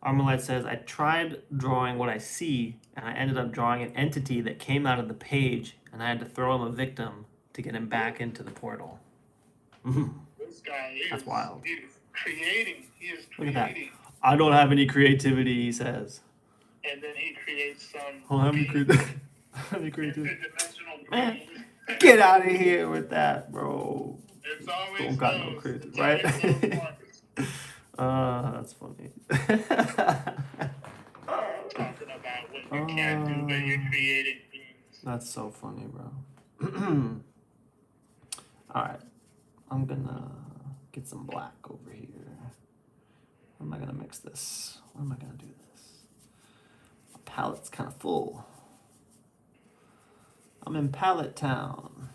Armalite says, I tried drawing what I see, and I ended up drawing an entity that came out of the page, and I had to throw him a victim to get him back into the portal. This guy is... That's wild. He is creating. Look at that. I don't have any creativity, he says. And then he creates some... I don't have any creativity. Interdimensional Man, being. get out of here with that, bro. It's always Don't got no creativity, right? That's funny. Talking about what you can't do, but you're creating things. That's so funny, bro. Alright. I'm gonna get some black over here. How am I gonna mix this? Where am I gonna do this? My palette's kind of full. I'm in Palette Town.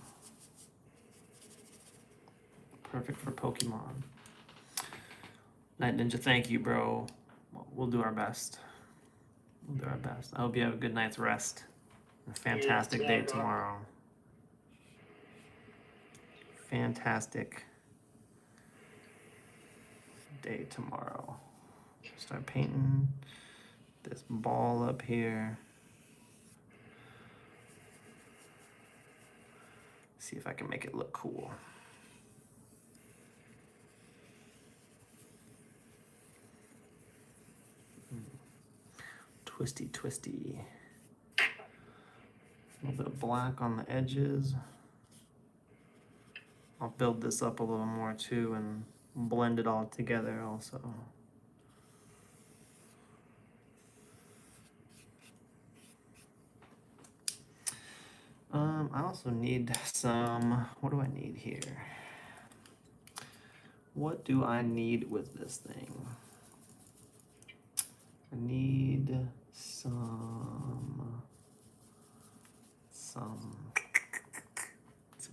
Perfect for Pokemon. Night Ninja, thank you, bro. We'll do our best. We'll do our best. I hope you have a good night's rest. A fantastic day tomorrow. Fantastic day tomorrow. Start painting this ball up here. See if I can make it look cool. Twisty, twisty. A little bit of black on the edges. I'll build this up a little more too and blend it all together also. I also need some, what do I need here? What do I need with this thing? I need some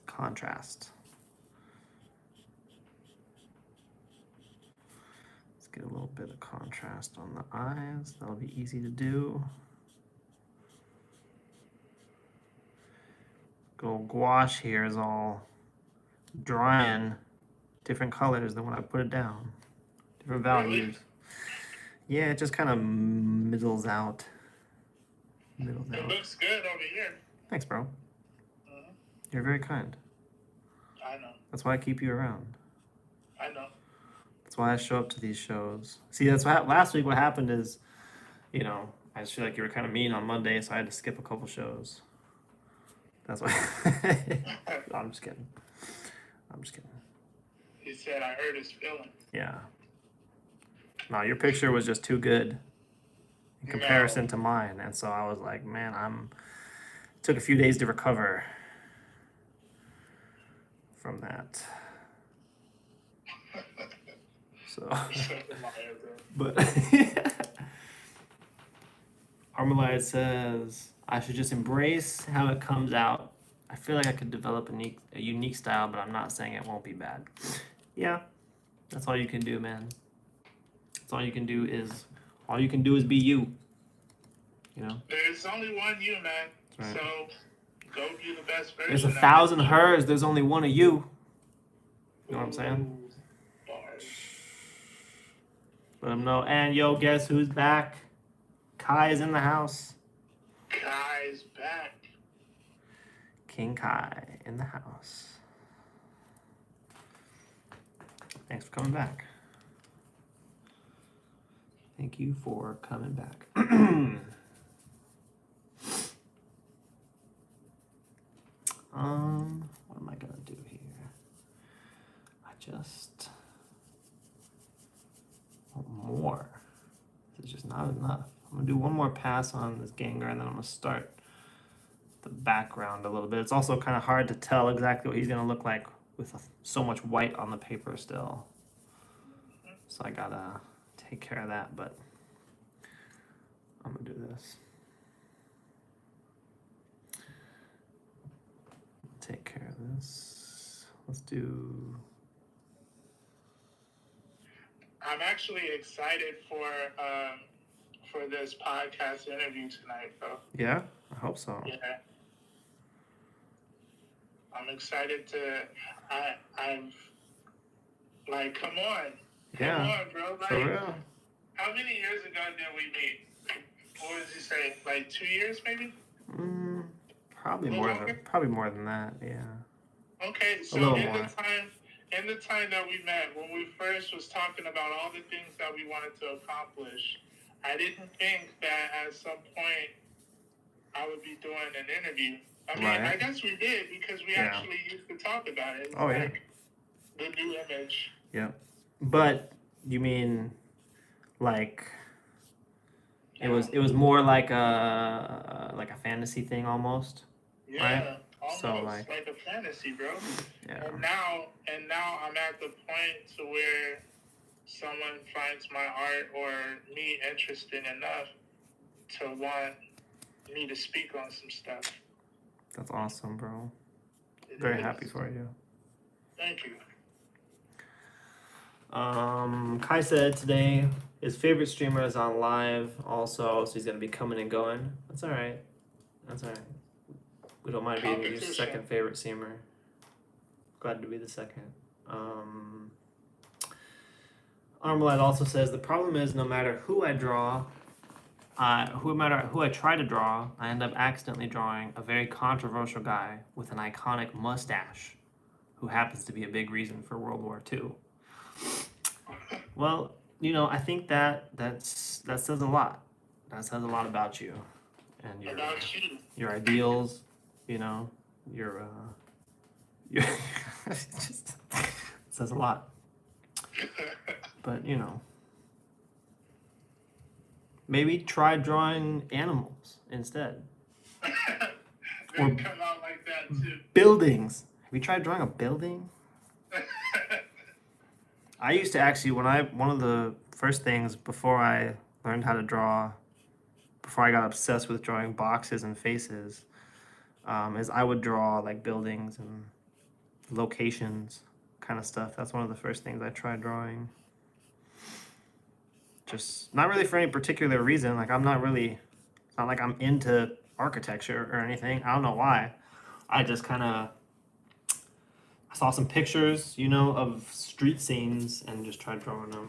contrast. Let's get a little bit of contrast on the eyes. That'll be easy to do. Good old gouache here is all drying different colors than when I put it down. Different values. Really? Yeah, it just kind of middles out. It looks good over here. Thanks, bro. Mhm. You're very kind. I know. That's why I keep you around. I know. That's why I show up to these shows. See, that's what last week. What happened is, you know, I just feel like you were kind of mean on Monday, so I had to skip a couple shows. That's why. No, I'm just kidding. He said, I hurt his feelings. Yeah. No, your picture was just too good in comparison to mine, and so I was like, man, took a few days to recover from that. So, but Armalite says I should just embrace how it comes out. I feel like I could develop a unique style, but I'm not saying it won't be bad. Yeah, that's all you can do, man. That's all you can do is be you. You know. There's only one you, man. Right. So go be the best version. There's 1,000 hers. There's only one of you. You know what I'm saying? Let them know. And yo, guess who's back? Kai is in the house. Kai's back. King Kai in the house. Thanks for coming back. Thank you for coming back. What am I gonna do here? I just want more. This is just not enough. I'm gonna do one more pass on this Gengar, and then I'm gonna start the background a little bit. It's also kind of hard to tell exactly what he's gonna look like with so much white on the paper still. So I gotta take care of that, but I'm gonna do this. Take care of this. Let's do. I'm actually excited for this podcast interview tonight, bro. Yeah, I hope so. Yeah. I'm excited to. I'm like, come on. Yeah. Come on, bro. Like, For real. how many years ago did we meet? What was he saying? Like 2 years, maybe? Probably more than that. Yeah. Okay, so in the time that we met, when we first was talking about all the things that we wanted to accomplish, I didn't think that at some point I would be doing an interview. I mean, I guess we did because we actually used to talk about it. It's like the new image. Yeah. But you mean like it was more like a fantasy thing almost? Yeah. Right? Almost So like a fantasy, bro. Yeah. And now I'm at the point to where someone finds my art or me interesting enough to want me to speak on some stuff. That's awesome, bro. Very happy for you. Thank you. Kai said today his favorite streamer is on live also, so he's gonna be coming and going. That's all right. We don't mind being your second favorite streamer. Glad to be the second. Armalite also says the problem is no matter who I draw, no matter who I try to draw, I end up accidentally drawing a very controversial guy with an iconic mustache, who happens to be a big reason for World War II. Well, you know, I think that says a lot. That says a lot about you and your ideals. You know, your just says a lot. But you know, maybe try drawing animals instead. Or come out like that too. Buildings. Have you tried drawing a building? I used to actually, one of the first things before I learned how to draw before I got obsessed with drawing boxes and faces, is I would draw like buildings and locations kind of stuff. That's one of the first things I tried drawing. Just not really for any particular reason. Like I'm not really, it's not like I'm into architecture or anything. I don't know why. I just kind of, I saw some pictures, you know, of street scenes and just tried drawing them.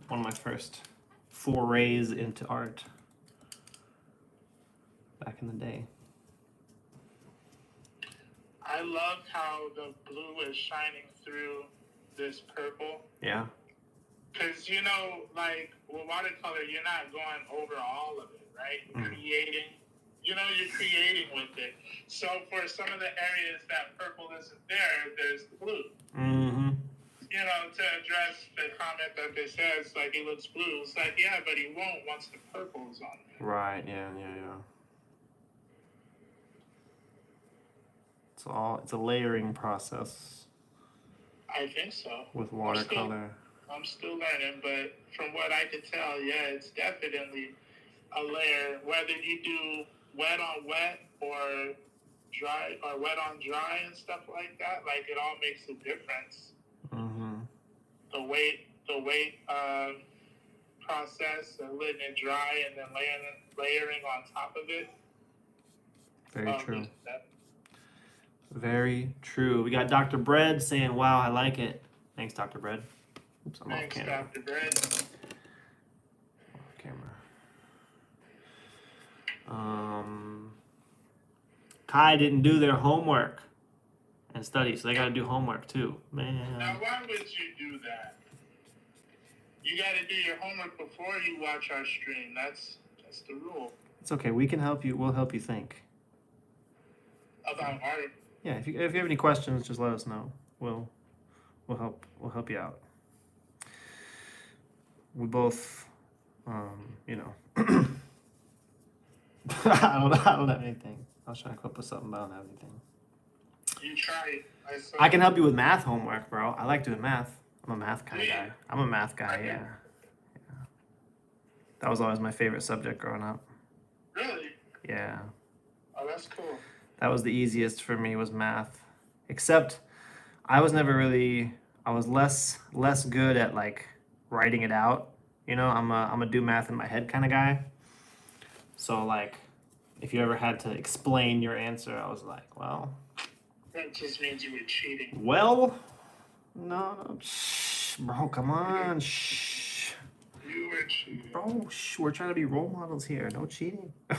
One of my first forays into art back in the day. I love how the blue is shining through this purple. Yeah. Because, you know, like with watercolor, you're not going over all of it, right? You're creating, you know, you're creating with it. So for some of the areas that purple isn't there, there's the blue. Mm-hmm. You know, to address the comment that they said, it's like he looks blue. It's like, yeah, but he won't once the purple is on there. Right, yeah. It's a layering process I think so. with watercolor. I'm still learning, but from what I could tell, yeah, it's definitely a layer. Whether you do wet on wet or dry or wet on dry and stuff like that, like it all makes a difference. Mm-hmm. The weight process of letting it dry and then layering on top of it. Very true. Very true. We got Dr. Bread saying, "Wow, I like it." Thanks, Dr. Bread. Oops, I'm Thanks, off camera. Dr. Bread. Off camera. Kai didn't do their homework and study, so they got to do homework too. Man. Now, why would you do that? You got to do your homework before you watch our stream. That's the rule. It's okay. We can help you. We'll help you think. About art. Yeah. If you have any questions, just let us know. We'll help you out. We both, you know. I don't have anything. I was trying to come up with something, but I don't have anything. You try it. I can help you with math homework, bro. I like doing math. I'm a math kind of guy. I'm a math guy, yeah. That was always my favorite subject growing up. Really? Yeah. Oh, that's cool. That was the easiest for me was math. Except I was never really, I was less good at like writing it out. You know, I'm a do math in my head kind of guy. So like if you ever had to explain your answer, I was like, well, That just means you were cheating. well, no, shh, bro, come on, shh. You were cheating. Bro, shh, we're trying to be role models here. No cheating. Who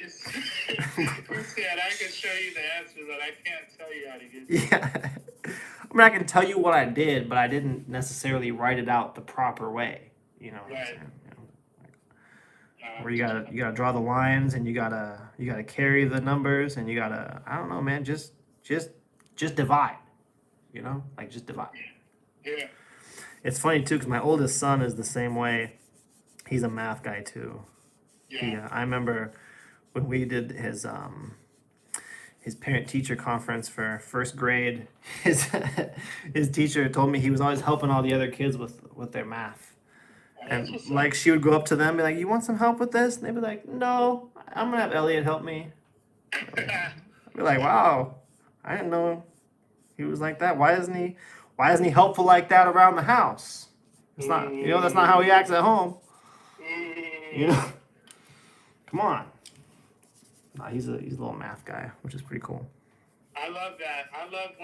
said I can show you the answer, but I can't tell you how to get it? Yeah. I mean, I can tell you what I did, but I didn't necessarily write it out the proper way. You know what I'm saying? You know, where you gotta draw the lines, and you gotta carry the numbers, and you gotta, I don't know, man, just divide. You know, like just divide. Yeah. It's funny too, because my oldest son is the same way. He's a math guy too. Yeah. I remember when we did his parent-teacher conference for first grade. His teacher told me he was always helping all the other kids with their math, and like she would go up to them and be like, "You want some help with this?" And they'd be like, "No, I'm gonna have Elliot help me." I'd be like, "Wow, I didn't know he was like that. Why isn't he helpful like that around the house? It's not, you know, that's not how he acts at home. You know, come on." Nah, he's a little math guy, which is pretty cool. I love that. I love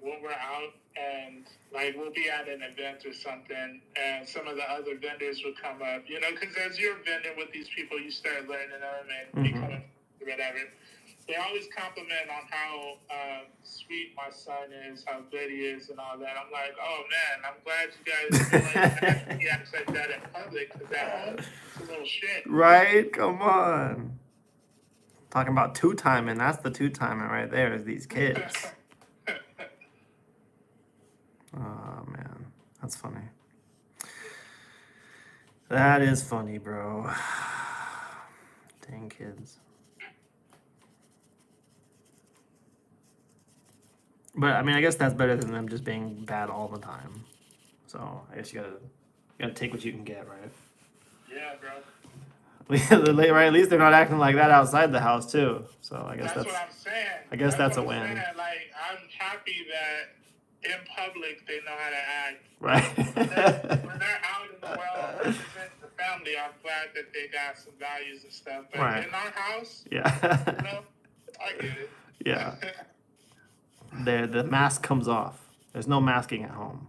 when we're out and like we'll be at an event or something, and some of the other vendors will come up. You know, because as you're vending with these people, you start learning them and becoming whatever. They always compliment on how sweet my son is, how good he is, and all that. I'm like, oh man, I'm glad you guys he acts like that in public, because at home it's a little shit. Right? Come on. Talking about two-timing. That's the two-timing right there is these kids. Oh, man. That's funny. That is funny, bro. Dang kids. But, I mean, I guess that's better than them just being bad all the time. So, I guess you gotta take what you can get, right? Yeah, bro. Right? At least they're not acting like that outside the house too. So I guess That's what I'm saying. I guess that's a what I'm win. saying. Like, I'm happy that in public they know how to act. Right. When they're out in the world representing the family, I'm glad that they got some values and stuff. But Right. in our house, Yeah. you know, I get it. Yeah. The mask comes off. There's no masking at home.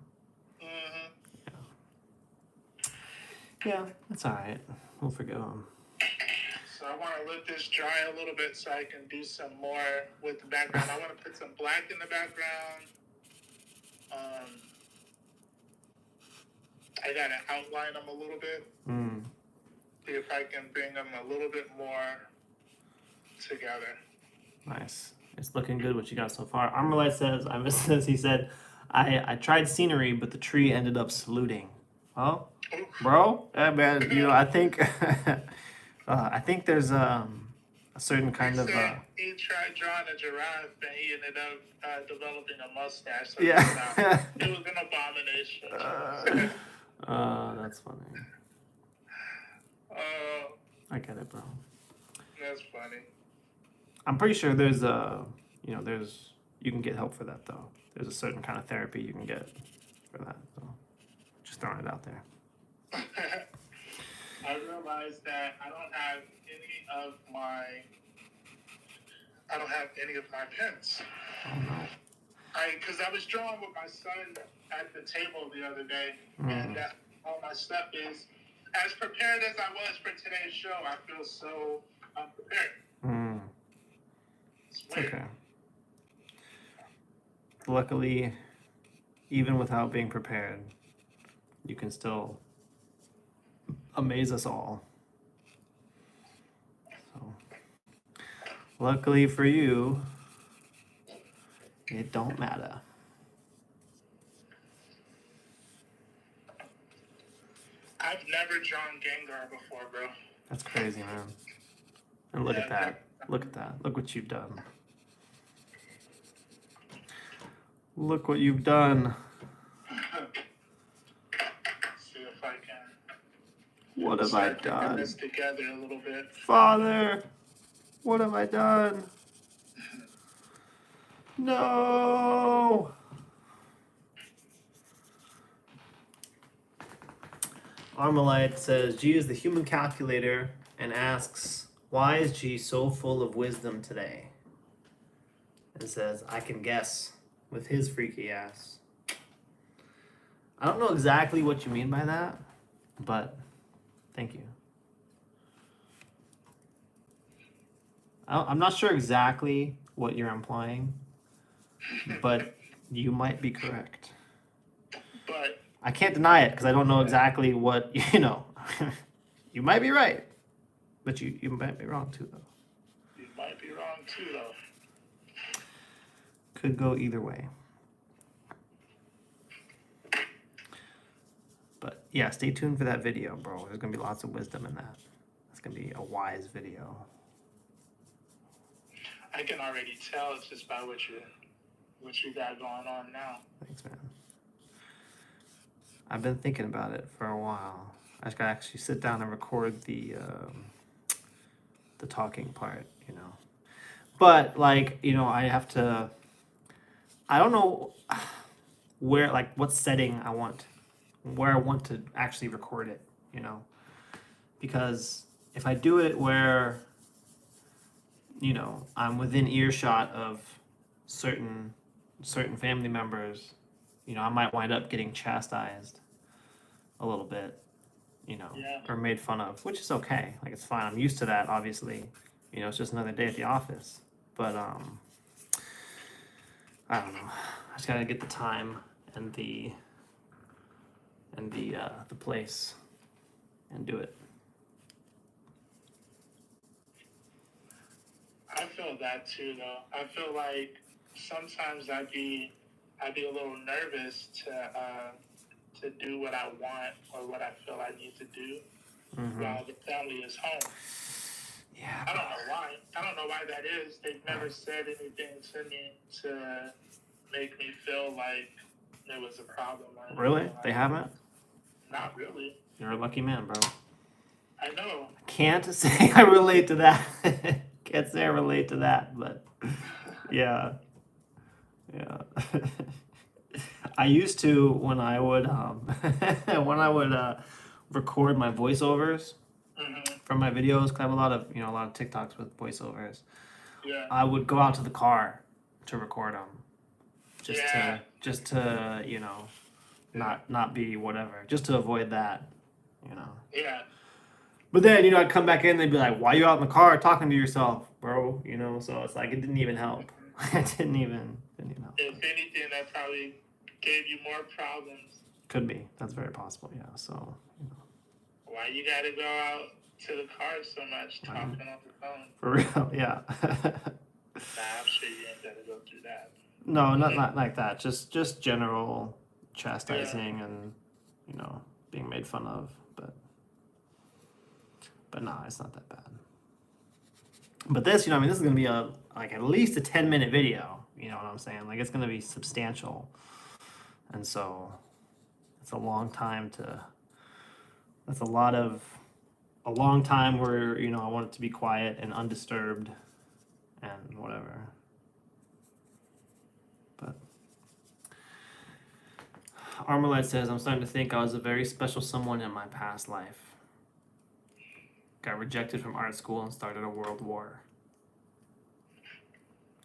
Mm-hmm. Yeah, that's all right. We'll forgive them. So I want to let this dry a little bit so I can do some more with the background. I want to put some black in the background. I got to outline them a little bit. See if I can bring them a little bit more together. Nice. It's looking good what you got so far. Armorlight says, he said, I tried scenery, but the tree ended up saluting. Oh, bro, man, you know, I think there's a certain kind of he tried drawing a giraffe and he ended up developing a mustache. So yeah. It was an abomination. That's funny. I get it, bro. That's funny. I'm pretty sure there's you can get help for that though. There's a certain kind of therapy you can get for that. So just throwing it out there. I realized that I don't have any of my pens. Oh no. Because I was drawing with my son at the table the other day, and all my stuff is as prepared as I was for today's show. I feel so unprepared. It's okay. Luckily, even without being prepared, you can still amaze us all. So, luckily for you, it don't matter. I've never drawn Gengar before, bro. That's crazy, man. And look at that. Look at that. Look what you've done. Look what you've done. See if I can. What have I done? This together a little bit. Father, what have I done? No. Armalite says, G is the human calculator and asks, why is G so full of wisdom today? And says, I can guess with his freaky ass. I don't know exactly what you mean by that, but thank you. I'm not sure exactly what you're implying, but you might be correct. But I can't deny it because I don't know exactly what, you might be right, but you might be wrong too, though. You might be wrong too, though. Could go either way. But yeah, stay tuned for that video, bro. There's going to be lots of wisdom in that. It's going to be a wise video. I can already tell just by what you got going on now. Thanks, man. I've been thinking about it for a while. I just got to actually sit down and record the talking part, But, I have to... I don't know where, what setting I want, where I want to actually record it, Because if I do it where, I'm within earshot of certain family members, I might wind up getting chastised a little bit, or made fun of, which is okay. It's fine. I'm used to that, obviously. It's just another day at the office. But, I don't know. I just gotta get the time and the place and do it. I feel that too, though. I feel like sometimes I'd be a little nervous to do what I want or what I feel I need to do while the family is home. Yeah. I don't know why. I don't know why that is. They've never said anything to me to make me feel like there was a problem. Really? They haven't? Not really. You're a lucky man, bro. I know. Can't say I relate to that. Can't say I relate to that, but yeah, yeah. I used to when I would when I would record my voiceovers Hmm. from my videos. 'Cause I have a lot of a lot of TikToks with voiceovers. Yeah. I would go out to the car to record them, Yeah. just to not be whatever, just to avoid that, you know. Yeah. But then I'd come back in and they'd be like, "Why you out in the car talking to yourself, bro?" So it's like it didn't even help. It didn't even help. If anything, that probably gave you more problems. Could be. That's very possible. Yeah. So Why you gotta go out to the car so much talking on the phone? for real, yeah. Nah, I'm sure you ain't gotta go through that. No, not like that. Just general Yeah. chastising and being made fun of. But no, it's not that bad. But this, this is gonna be at least a 10-minute video. You know what I'm saying? Like it's gonna be substantial, and so it's a long time to. That's a long time where I want it to be quiet and undisturbed, and whatever. But Armalite says, I'm starting to think I was a very special someone in my past life. Got rejected from art school and started a world war.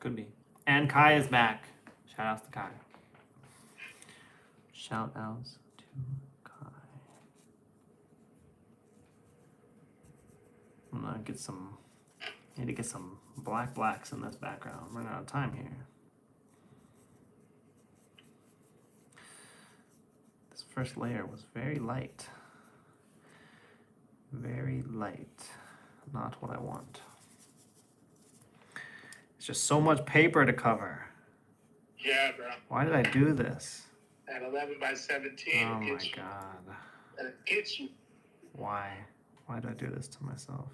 Could be. And Kai is back. Shout outs to Kai. Shout outs to Kai. I'm gonna get some. Need to get some blacks in this background. I'm running out of time here. This first layer was very light. Very light. Not what I want. It's just so much paper to cover. Yeah, bro. Why did I do this? At 11 by 17, Oh my it god. gets you. Why? Why did I do this to myself?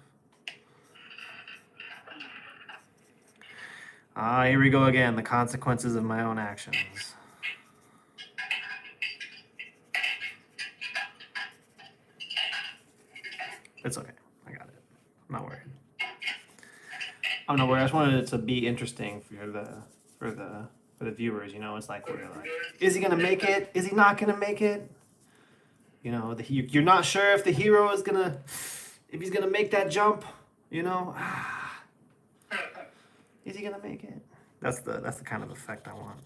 Here we go again. The consequences of my own actions. It's okay. I got it. I'm not worried. I'm not worried. I just wanted it to be interesting for the viewers. It's like we're like, is he gonna make it? Is he not gonna make it? You're not sure if the hero is if he's gonna make that jump. Is he gonna make it? That's the kind of effect I want.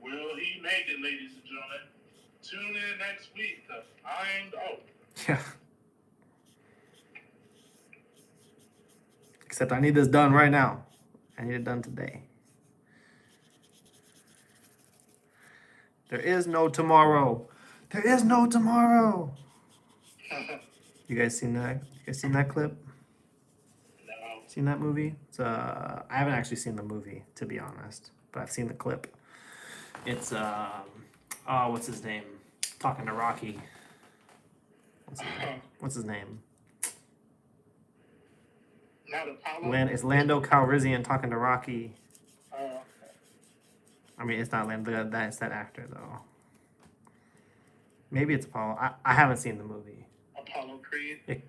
Will he make it, ladies and gentlemen? Tune in next week to find out. Yeah. Except I need this done right now. I need it done today. There is no tomorrow. There is no tomorrow. You guys seen that? You guys seen that clip? No. Seen that movie? It's I haven't actually seen the movie, to be honest, but I've seen the clip. It's what's his name? Talking to Rocky. What's his name? Not Apollo? It's Lando Calrissian talking to Rocky. Okay. I mean, it's not Lando. That's that actor though. Maybe it's Apollo. I haven't seen the movie. Apollo Creed. Wait,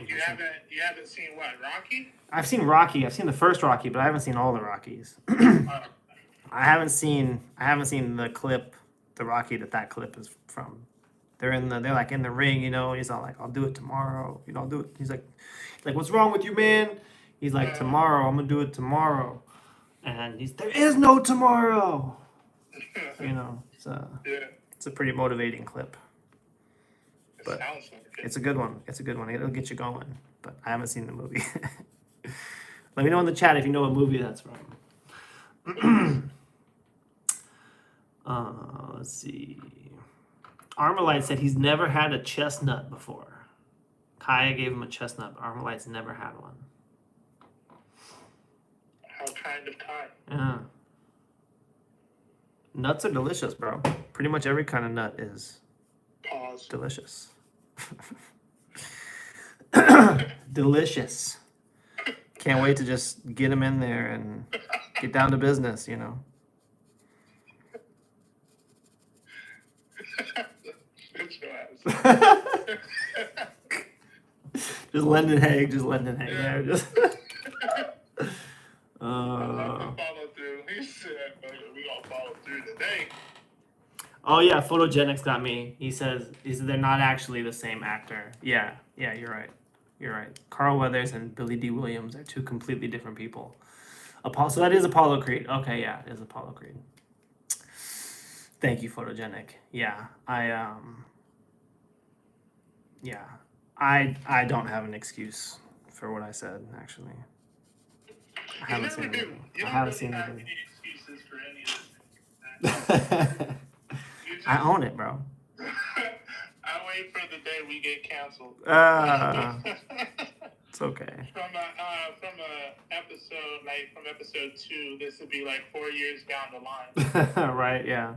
you haven't seen what, Rocky? I've seen Rocky. I've seen the first Rocky, but I haven't seen all the Rockies. I haven't seen the clip, the Rocky that clip is from. They're like in the ring, and he's all like, "I'll do it tomorrow." I'll do it. He's like, "What's wrong with you, man?" He's like, "Tomorrow, I'm gonna do it tomorrow," and there is no tomorrow. It's a pretty motivating clip. But sounds like it. it's a good one. It's a good one. It'll get you going. But I haven't seen the movie. Let me know in the chat if you know what movie that's from. Let's see. Armalite said he's never had a chestnut before. Kaya gave him a chestnut, but Armalite's never had one. How kind of kind? Yeah. Nuts are delicious, bro. Pretty much every kind of nut is delicious. Delicious. Can't wait to just get them in there and get down to business, Shut your ass Just London Hague, Yeah. there. Just. I love the follow through. He said, "We gonna follow through today." Oh yeah, Photogenics got me. He says they're not actually the same actor. Yeah, you're right. You're right. Carl Weathers and Billy D. Williams are two completely different people. So that is Apollo Creed. Okay, yeah, it is Apollo Creed. Thank you, Photogenic. Yeah, yeah, I don't have an excuse for what I said. Actually, I You haven't never seen do. anything. You I don't haven't really seen have anything. any excuses for any of this. You just, I own it, bro. I wait for the day we get canceled. It's okay. From a episode from episode 2, this would be like 4 years down the line. Right? Yeah.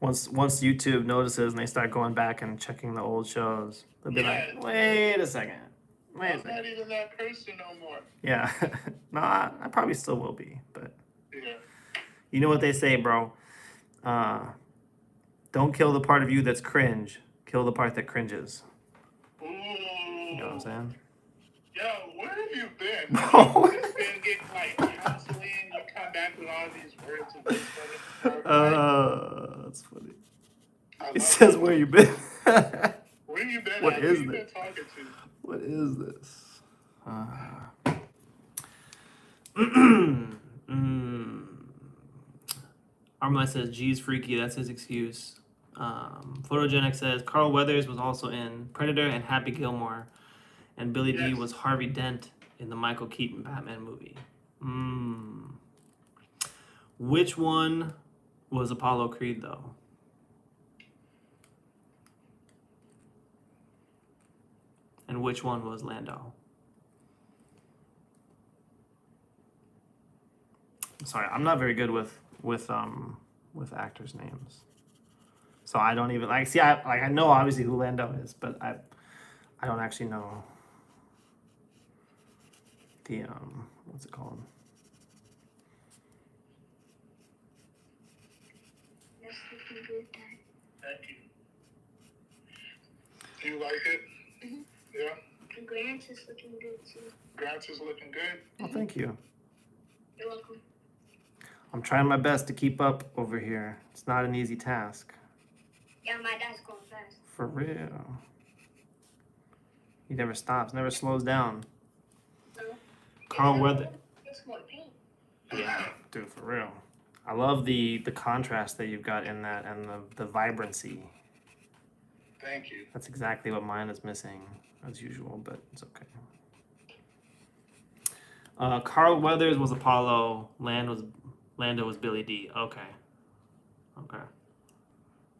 Once YouTube notices and they start going back and checking the old shows, they'll be like, "Wait a second, wait a I'm second." not even that person no more. Yeah. No, I probably still will be, but Yeah. you know what they say, bro. Don't kill the part of you that's cringe. Kill the part that cringes. Ooh. You know what I'm saying? Yo, where have you been? Bro. You just been getting like counseling. You come back with all these words of wisdom. That's funny. I It love says it. where you been. Where you been What at? is Who you this? been talking to? What is this? Armalite says, "G's freaky." That's his excuse. Photogenic says Carl Weathers was also in Predator and Happy Gilmore, and Billy D Yes. was Harvey Dent in the Michael Keaton Batman movie. Which one was Apollo Creed though? And which one was Lando? I'm sorry, I'm not very good with actors' names. So I don't even like see. I know obviously who Lando is, but I don't actually know the what's it called? That's looking good, Dad. Thank you. Do you like it? Mhm. Yeah. And Grant is looking good too. Grants is looking good. Well, thank you. You're welcome. I'm trying my best to keep up over here. It's not an easy task. Yeah, my dad's going fast. For real. He never stops, never slows down. No. Carl Weather. It's more paint. Yeah, dude, for real. I love the contrast that you've got in that and the vibrancy. Thank you. That's exactly what mine is missing, as usual, but it's okay. Carl Weathers was Apollo. Lando was Billy D. Okay.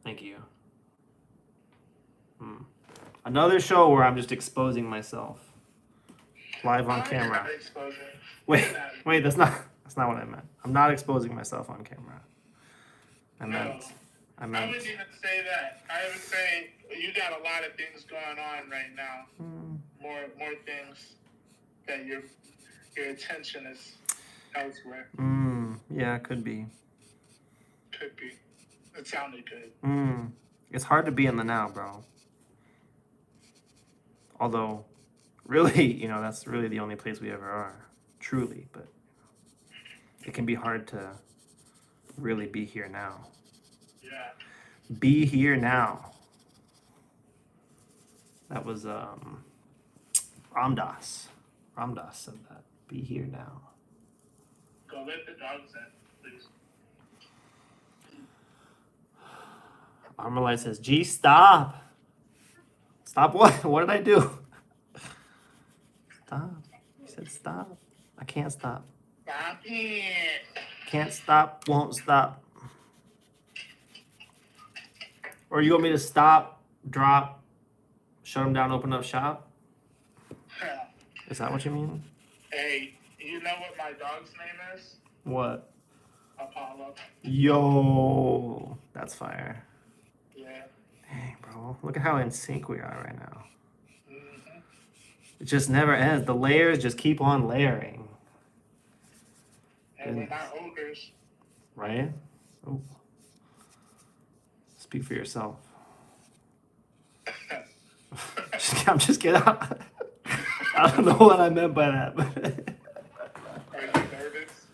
Thank you. Another show where I'm just exposing myself live on camera. Wait, that's not what I meant. I'm not exposing myself on camera. I I meant. wouldn't even say that. I would say you got a lot of things going on right now. More things that your attention is elsewhere. Yeah, could be. Could be. It sounded good. It's hard to be in the now, bro. Although, really, that's really the only place we ever are. Truly, but it can be hard to really be here now. Yeah. Be here now. That was Ramdas. Ramdas said that. Be here now. Go let the dogs in, please. Armalite says, "Gee, stop. Stop what? What did I do?" Stop. He said stop. I can't stop. Stop it. Can't stop, won't stop. Or you want me to stop, drop, shut them down, open up shop? Is that what you mean? Hey, you know what my dog's name is? What? Apollo. Yo, that's fire. Yeah. Dang, bro. Look at how in sync we are right now. Mm-hmm. It just never ends. The layers just keep on layering. And we're not ogres. Right? Oh. Speak for yourself. I'm just kidding. I don't know what I meant by that. But Are you nervous?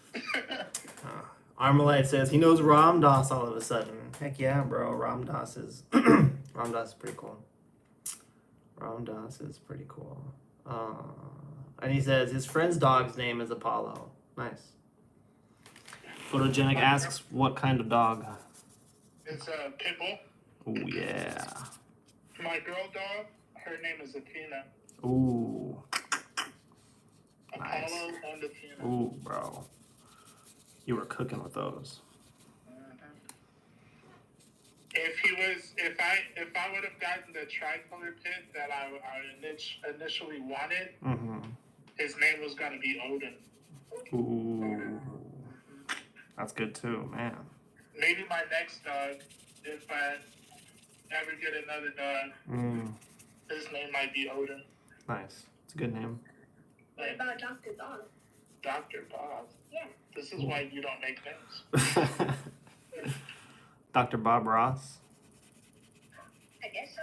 Armalite says he knows Ram Dass all of a sudden. Heck yeah, bro. Ram Dass is Ram Dass is pretty cool. Ram Dass is pretty cool. And he says his friend's dog's name is Apollo. Nice. Photogenic asks what kind of dog. It's a pit bull. Oh yeah. My girl dog, her name is Athena. Ooh. Nice. Apollo and Athena. Ooh, bro. You were cooking with those. If I would have gotten the tricolor pit that I initially wanted, his name was gonna be Odin. Ooh. That's good too, man. Maybe my next dog, if I ever get another dog, his name might be Odin. Nice. It's a good name. What about Dr. Bob? Dr. Bob. Yeah. This is why you don't make names. Dr. Bob Ross. I guess so.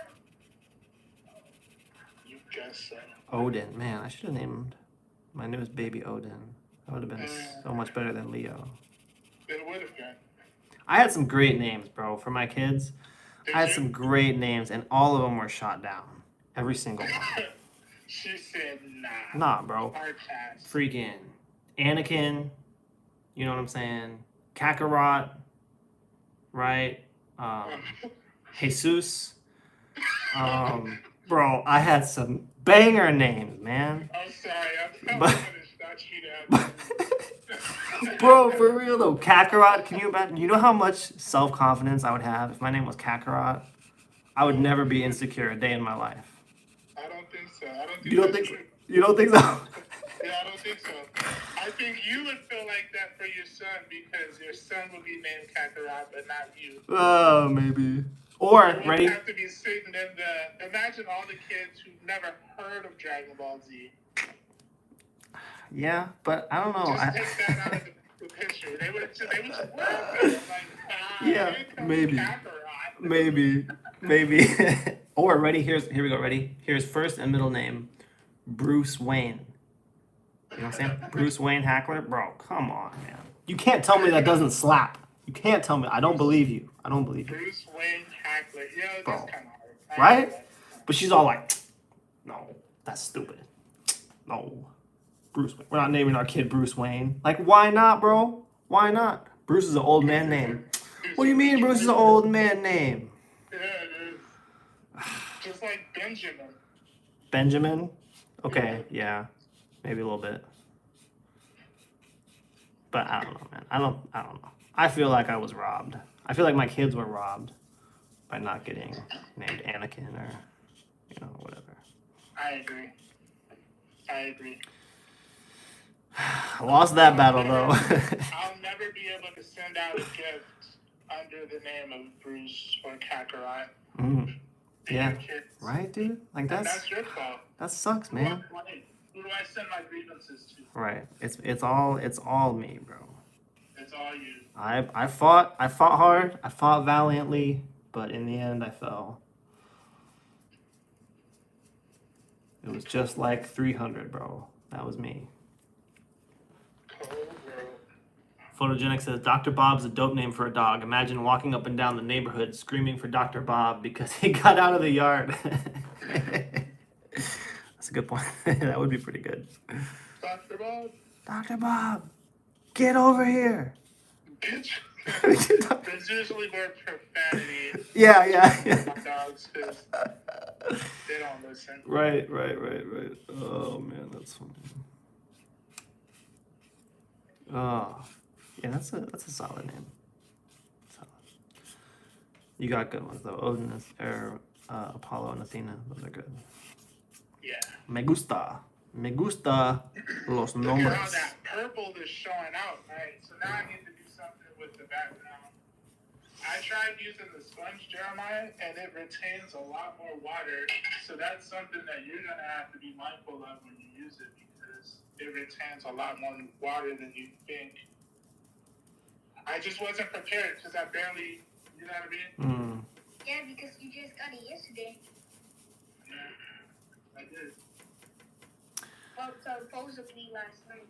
You guess so. Odin. Man, I should have named my newest baby Odin. That would have been so much better than Leo. It would have been. I had some great names, bro, for my kids. Did I had you? some great names, and all of them were shot down. Every single one. She said, nah. Nah, bro. Hard pass. Freaking Anakin. You know what I'm saying? Kakarot. Right? Jesus. Bro, I had some banger names, man. I'm sorry. I'm But- going to shut you down. Bro, for real though, Kakarot, can you imagine? You know how much self-confidence I would have if my name was Kakarot? I would never be insecure a day in my life. I don't think so. I don't think You don't that's think so? true. You don't think so? Yeah, I don't think so. I think you would feel like that for your son because your son would be named Kakarot, but not you. Oh, maybe. Or, You would ready? have to be sitting in the. Imagine all the kids who've never heard of Dragon Ball Z. Yeah, but I don't know. Just take that out of the picture. They would just laugh at it like, Yeah, here comes maybe. Kakarot. Maybe. Or, ready? Here we go, ready? Here's first and middle name, Bruce Wayne. You know what I'm saying? Bruce Wayne Hackler? Bro, come on, man. You can't tell me that doesn't slap. You can't tell me. I don't believe you. I don't believe you. Bruce Wayne Hackler. Yeah, that's Bro. kind of hard. Right? But she's all like, no, that's stupid. No. Bruce Wayne. We're not naming our kid Bruce Wayne. Like, why not, bro? Why not? Bruce is an old man name. What do you mean Bruce is an old man name? Yeah, it is. Just like Benjamin. Benjamin? Okay, yeah. Maybe a little bit. But I don't know, man. I don't know. I feel like I was robbed. I feel like my kids were robbed by not getting named Anakin or, whatever. I agree. I lost that battle, though. I'll never be able to send out a gift under the name of Bruce or Kakarot. to Yeah. your kids. Right, dude? Like, And that's that's your fault. that sucks, man. Who do I send my grievances to? Right. It's all me, bro. It's all you. I fought hard, I fought valiantly, but in the end I fell. It was just like 300, bro. That was me. Cold world. Photogenic says Dr. Bob's a dope name for a dog. Imagine walking up and down the neighborhood screaming for Dr. Bob because he got out of the yard. That's a good point. That would be pretty good. Dr. Bob? Dr. Bob, get over here. Bitch. There's usually more profanity. Yeah. My dogs, because they don't listen. Right. Oh man, that's funny. Oh, yeah, that's a solid name. Solid. You got good ones though. Odin or Apollo and Athena. Those are good. Yeah. Me gusta los Look at how nombres. that purple is showing out, right? So now I need to do something with the background. I tried using the sponge, Jeremiah, and it retains a lot more water. So that's something that you're going to have to be mindful of when you use it because it retains a lot more water than you think. I just wasn't prepared because I barely, you know what I mean? Mm. Yeah, because you just got it yesterday. I did. Well, supposedly last night.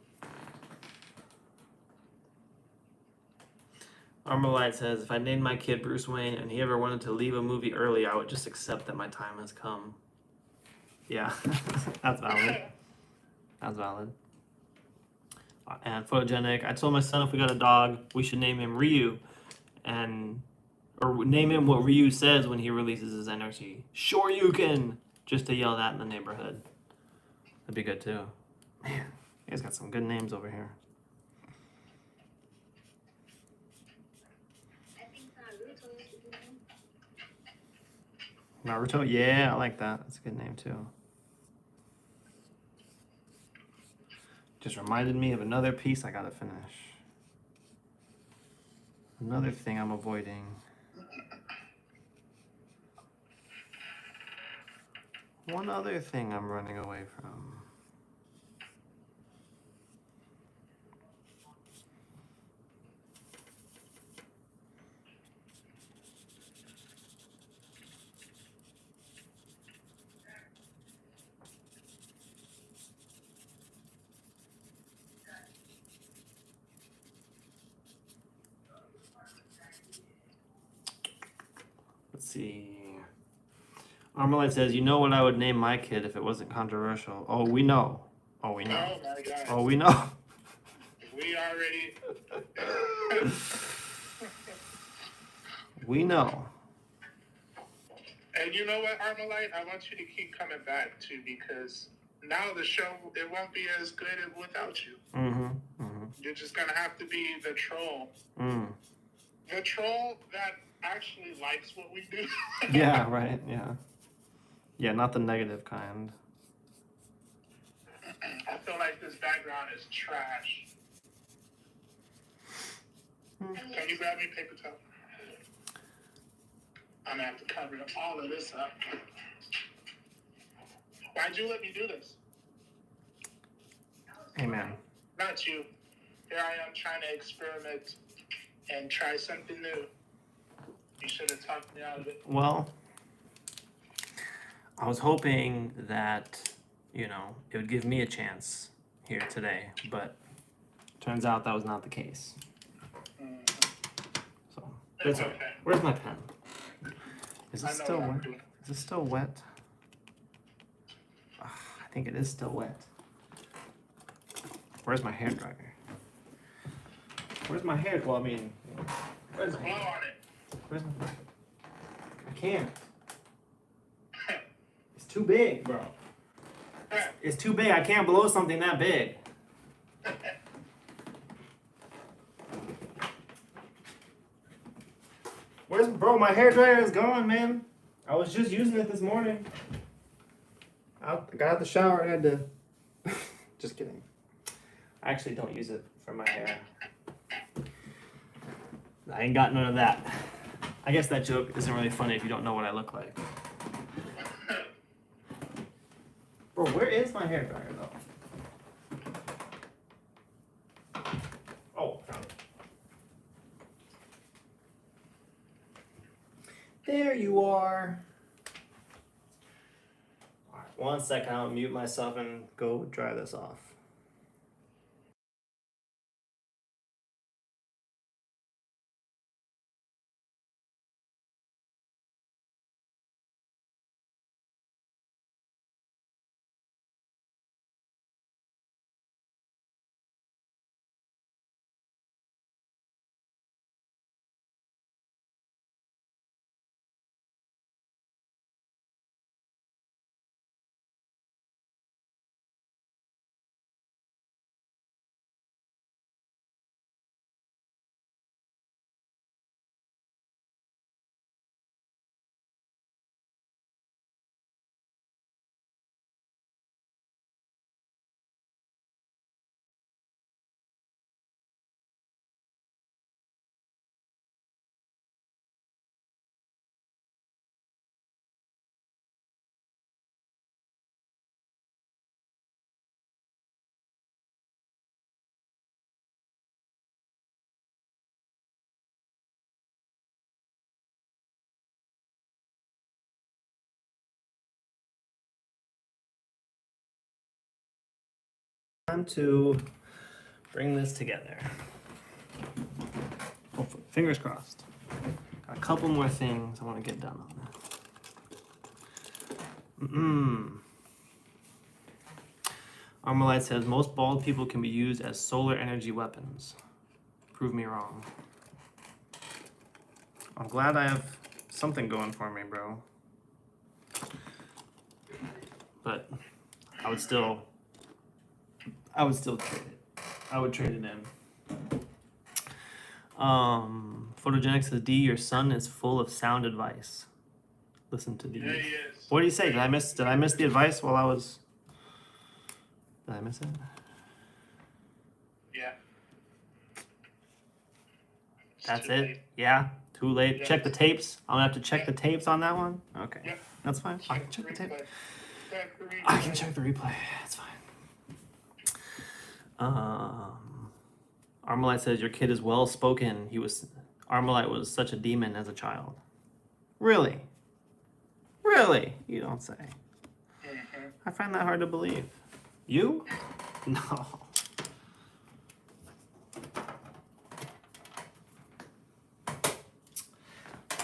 Armalite says, if I named my kid Bruce Wayne and he ever wanted to leave a movie early, I would just accept that my time has come. Yeah, that's valid. That's valid. And photogenic, I told my son if we got a dog, we should name him Ryu, or name him what Ryu says when he releases his energy. Sure you can! Just to yell that in the neighborhood. That'd be good too. Man, you guys got some good names over here. I think Naruto is a good name. Naruto? Yeah, I like that. That's a good name too. Just reminded me of another piece I gotta finish. Another thing I'm avoiding. One other thing I'm running away from. Let's see. Armalite says, you know what I would name my kid if it wasn't controversial. Oh, we know. Oh, we know. Oh my God. Oh, we know. We already. We know. And you know what, Armalite? I want you to keep coming back too, because now the show, it won't be as good without you. Mm-hmm. Mm-hmm. You're just gonna have to be the troll. Mm. The troll that actually likes what we do. Yeah, right. Yeah. Yeah, not the negative kind. I feel like this background is trash. Can you grab me paper towel? I'm gonna have to cover all of this up. Why'd you let me do this? Hey, man. Not you. Here I am trying to experiment and try something new. You should have talked me out of it. Well, I was hoping that, it would give me a chance here today, but turns out that was not the case. So, It's okay. Where's my pen? Is it I know still what I'm wet? doing. Is it still wet? I think it is still wet. Where's my hair dryer? Where's my hair? Well, I mean, where's Blow on it. Where's my? I can't. It's too big, bro. It's too big. I can't blow something that big. Bro, my hair dryer is gone, man. I was just using it this morning. I got out the shower and had to. Just kidding. I actually don't use it for my hair. I ain't got none of that. I guess that joke isn't really funny if you don't know what I look like. Bro, where is my hair dryer though? Oh, found it. There you are. All right, 1 second, I'll mute myself and go dry this off. Time to bring this together. Hopefully, fingers crossed. Got a couple more things I want to get done on that. Armalite says most bald people can be used as solar energy weapons. Prove me wrong. I'm glad I have something going for me, bro. But I would still trade it. I would trade it in. Photogenic says, D, your son is full of sound advice. Listen to these. Yeah, he is. What do you say? Did I miss the advice while I was? Did I miss it? Yeah. That's it? Yeah? Too late? Yes. Check the tapes? I'm gonna have to check the tapes on that one? Okay. Yep. That's fine. I can check the tape. Replay. I can check the replay. It's fine. Armalite says your kid is well spoken. Armalite was such a demon as a child. Really? Really? You don't say. Mm-hmm. I find that hard to believe. You? No.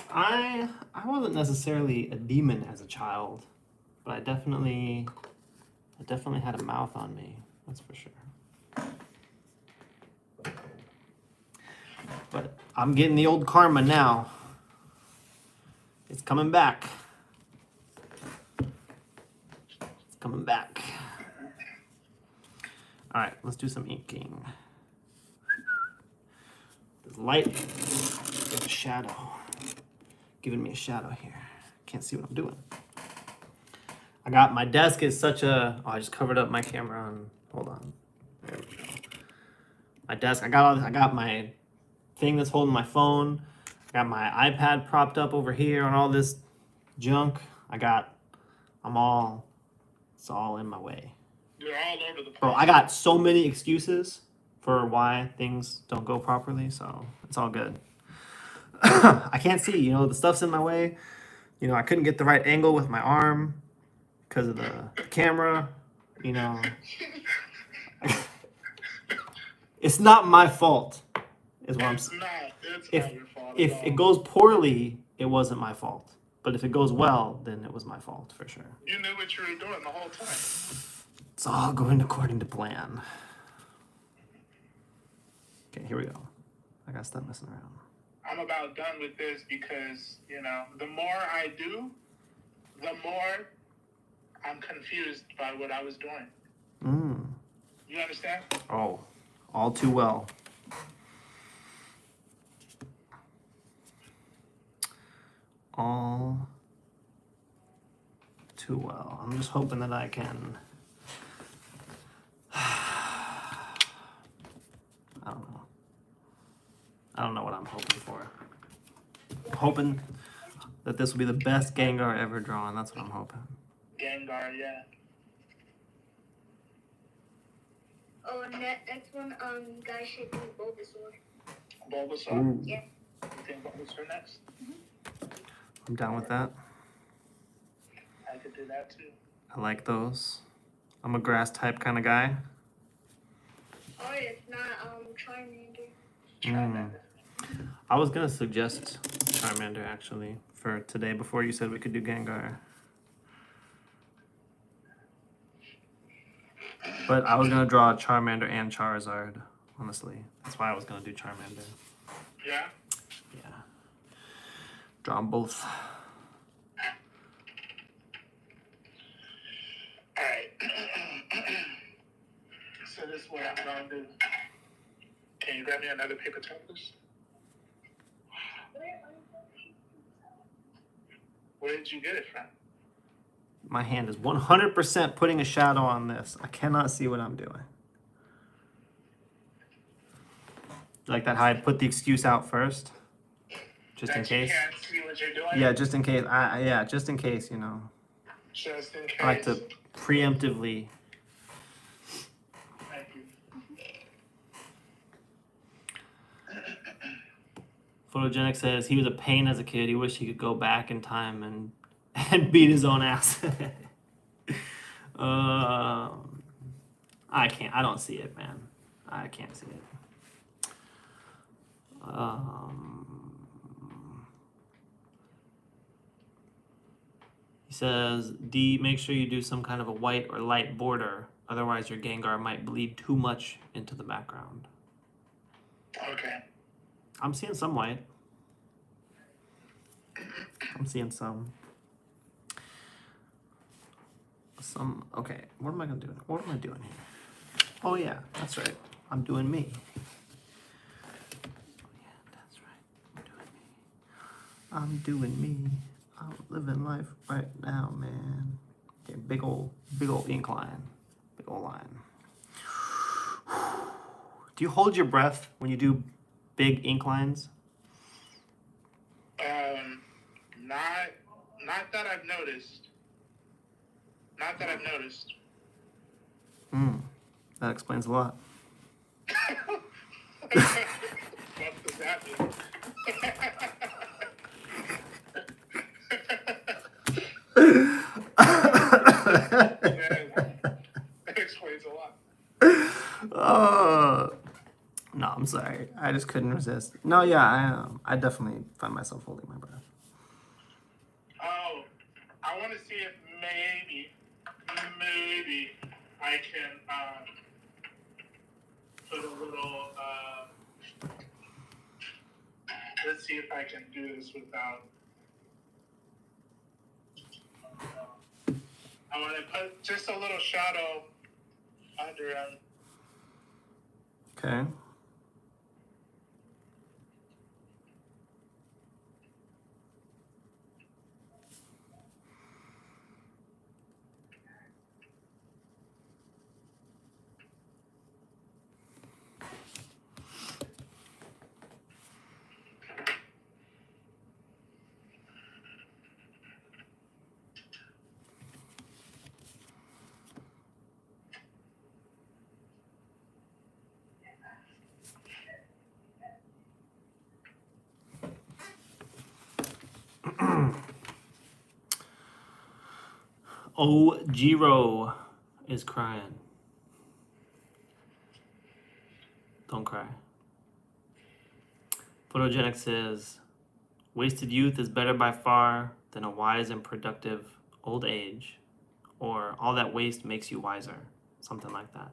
I wasn't necessarily a demon as a child, but I definitely had a mouth on me. That's for sure. But I'm getting the old karma now. It's coming back. It's coming back. All right, let's do some inking. There's light. There's a shadow. Giving me a shadow here. Can't see what I'm doing. I got my desk is such a. Oh, I just covered up my camera on. Hold on. There we go. My desk. I got my thing that's holding my phone. I got my iPad propped up over here on all this junk. It's all in my way. You're all over the place. Bro, I got so many excuses for why things don't go properly, so it's all good. I can't see, the stuff's in my way. I couldn't get the right angle with my arm because of the camera, It's not my fault, is what I'm saying. It's not your fault If at all. it goes poorly, it wasn't my fault. But if it goes well, then it was my fault for sure. You knew what you were doing the whole time. It's all going according to plan. Okay, here we go. I gotta stop messing around. I'm about done with this because, the more I do, the more I'm confused by what I was doing. You understand? Oh, all too well. All too well. I'm just hoping that I can. I don't know what I'm hoping for. I'm hoping that this will be the best Gengar ever drawn. That's what I'm hoping. Gengar, yeah. Oh, and next one, guy should be Bulbasaur. Bulbasaur? Ooh, Yeah. You think Bulbasaur next? I'm down with that. I could do that too. I like those. I'm a grass type kind of guy. Oh, it's not, Charmander. Charmander. I was gonna suggest Charmander actually for today before you said we could do Gengar. But I was gonna draw Charmander and Charizard, honestly. That's why I was gonna do Charmander. Yeah? Yeah. Draw them both. Alright. So this is what I'm going to do. Can you grab me another paper towel, please? Where did you get it from? My hand is 100% putting a shadow on this. I cannot see what I'm doing. Like that how I put the excuse out first? Just in That case? You can't see what you're doing? Yeah, just in case. Just in case, Just in case. I like to preemptively. Thank you. Photogenic says he was a pain as a kid. He wished he could go back in time and beat his own ass. I can't. I don't see it, man. I can't see it. He says, D, make sure you do some kind of a white or light border. Otherwise, your Gengar might bleed too much into the background. Okay. I'm seeing some white. I'm seeing some. Okay, what am I gonna do? What am I doing here? Oh yeah, that's right. I'm doing me. Yeah, that's right. I'm doing me. I'm living life right now, man. Okay, big old incline. Big old line. Do you hold your breath when you do big inclines? Not that I've noticed. Not that I've noticed. That explains a lot. What does that mean? That explains a lot. No, I'm sorry. I just couldn't resist. No, yeah, I definitely find myself holding my breath. Oh, I want to see if maybe I can put a little. Let's see if I can do this without. I want to put just a little shadow under him. Okay. Oh, Jiro is crying. Don't cry. Photogenic says, wasted youth is better by far than a wise and productive old age, or all that waste makes you wiser. Something like that.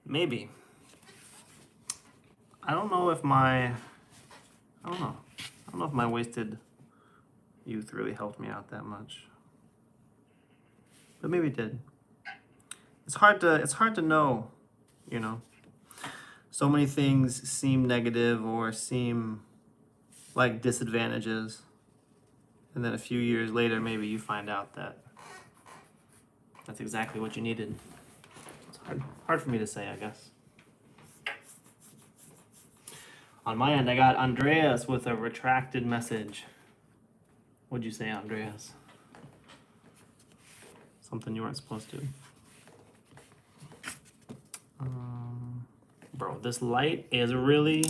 Maybe. I don't know if my wasted youth really helped me out that much. But maybe it did. It's hard to know, you know. So many things seem negative or seem like disadvantages. And then a few years later, maybe you find out that that's exactly what you needed. It's hard for me to say, I guess. On my end, I got Andreas with a retracted message. What'd you say, Andreas? Something you weren't supposed to. Bro, this light is really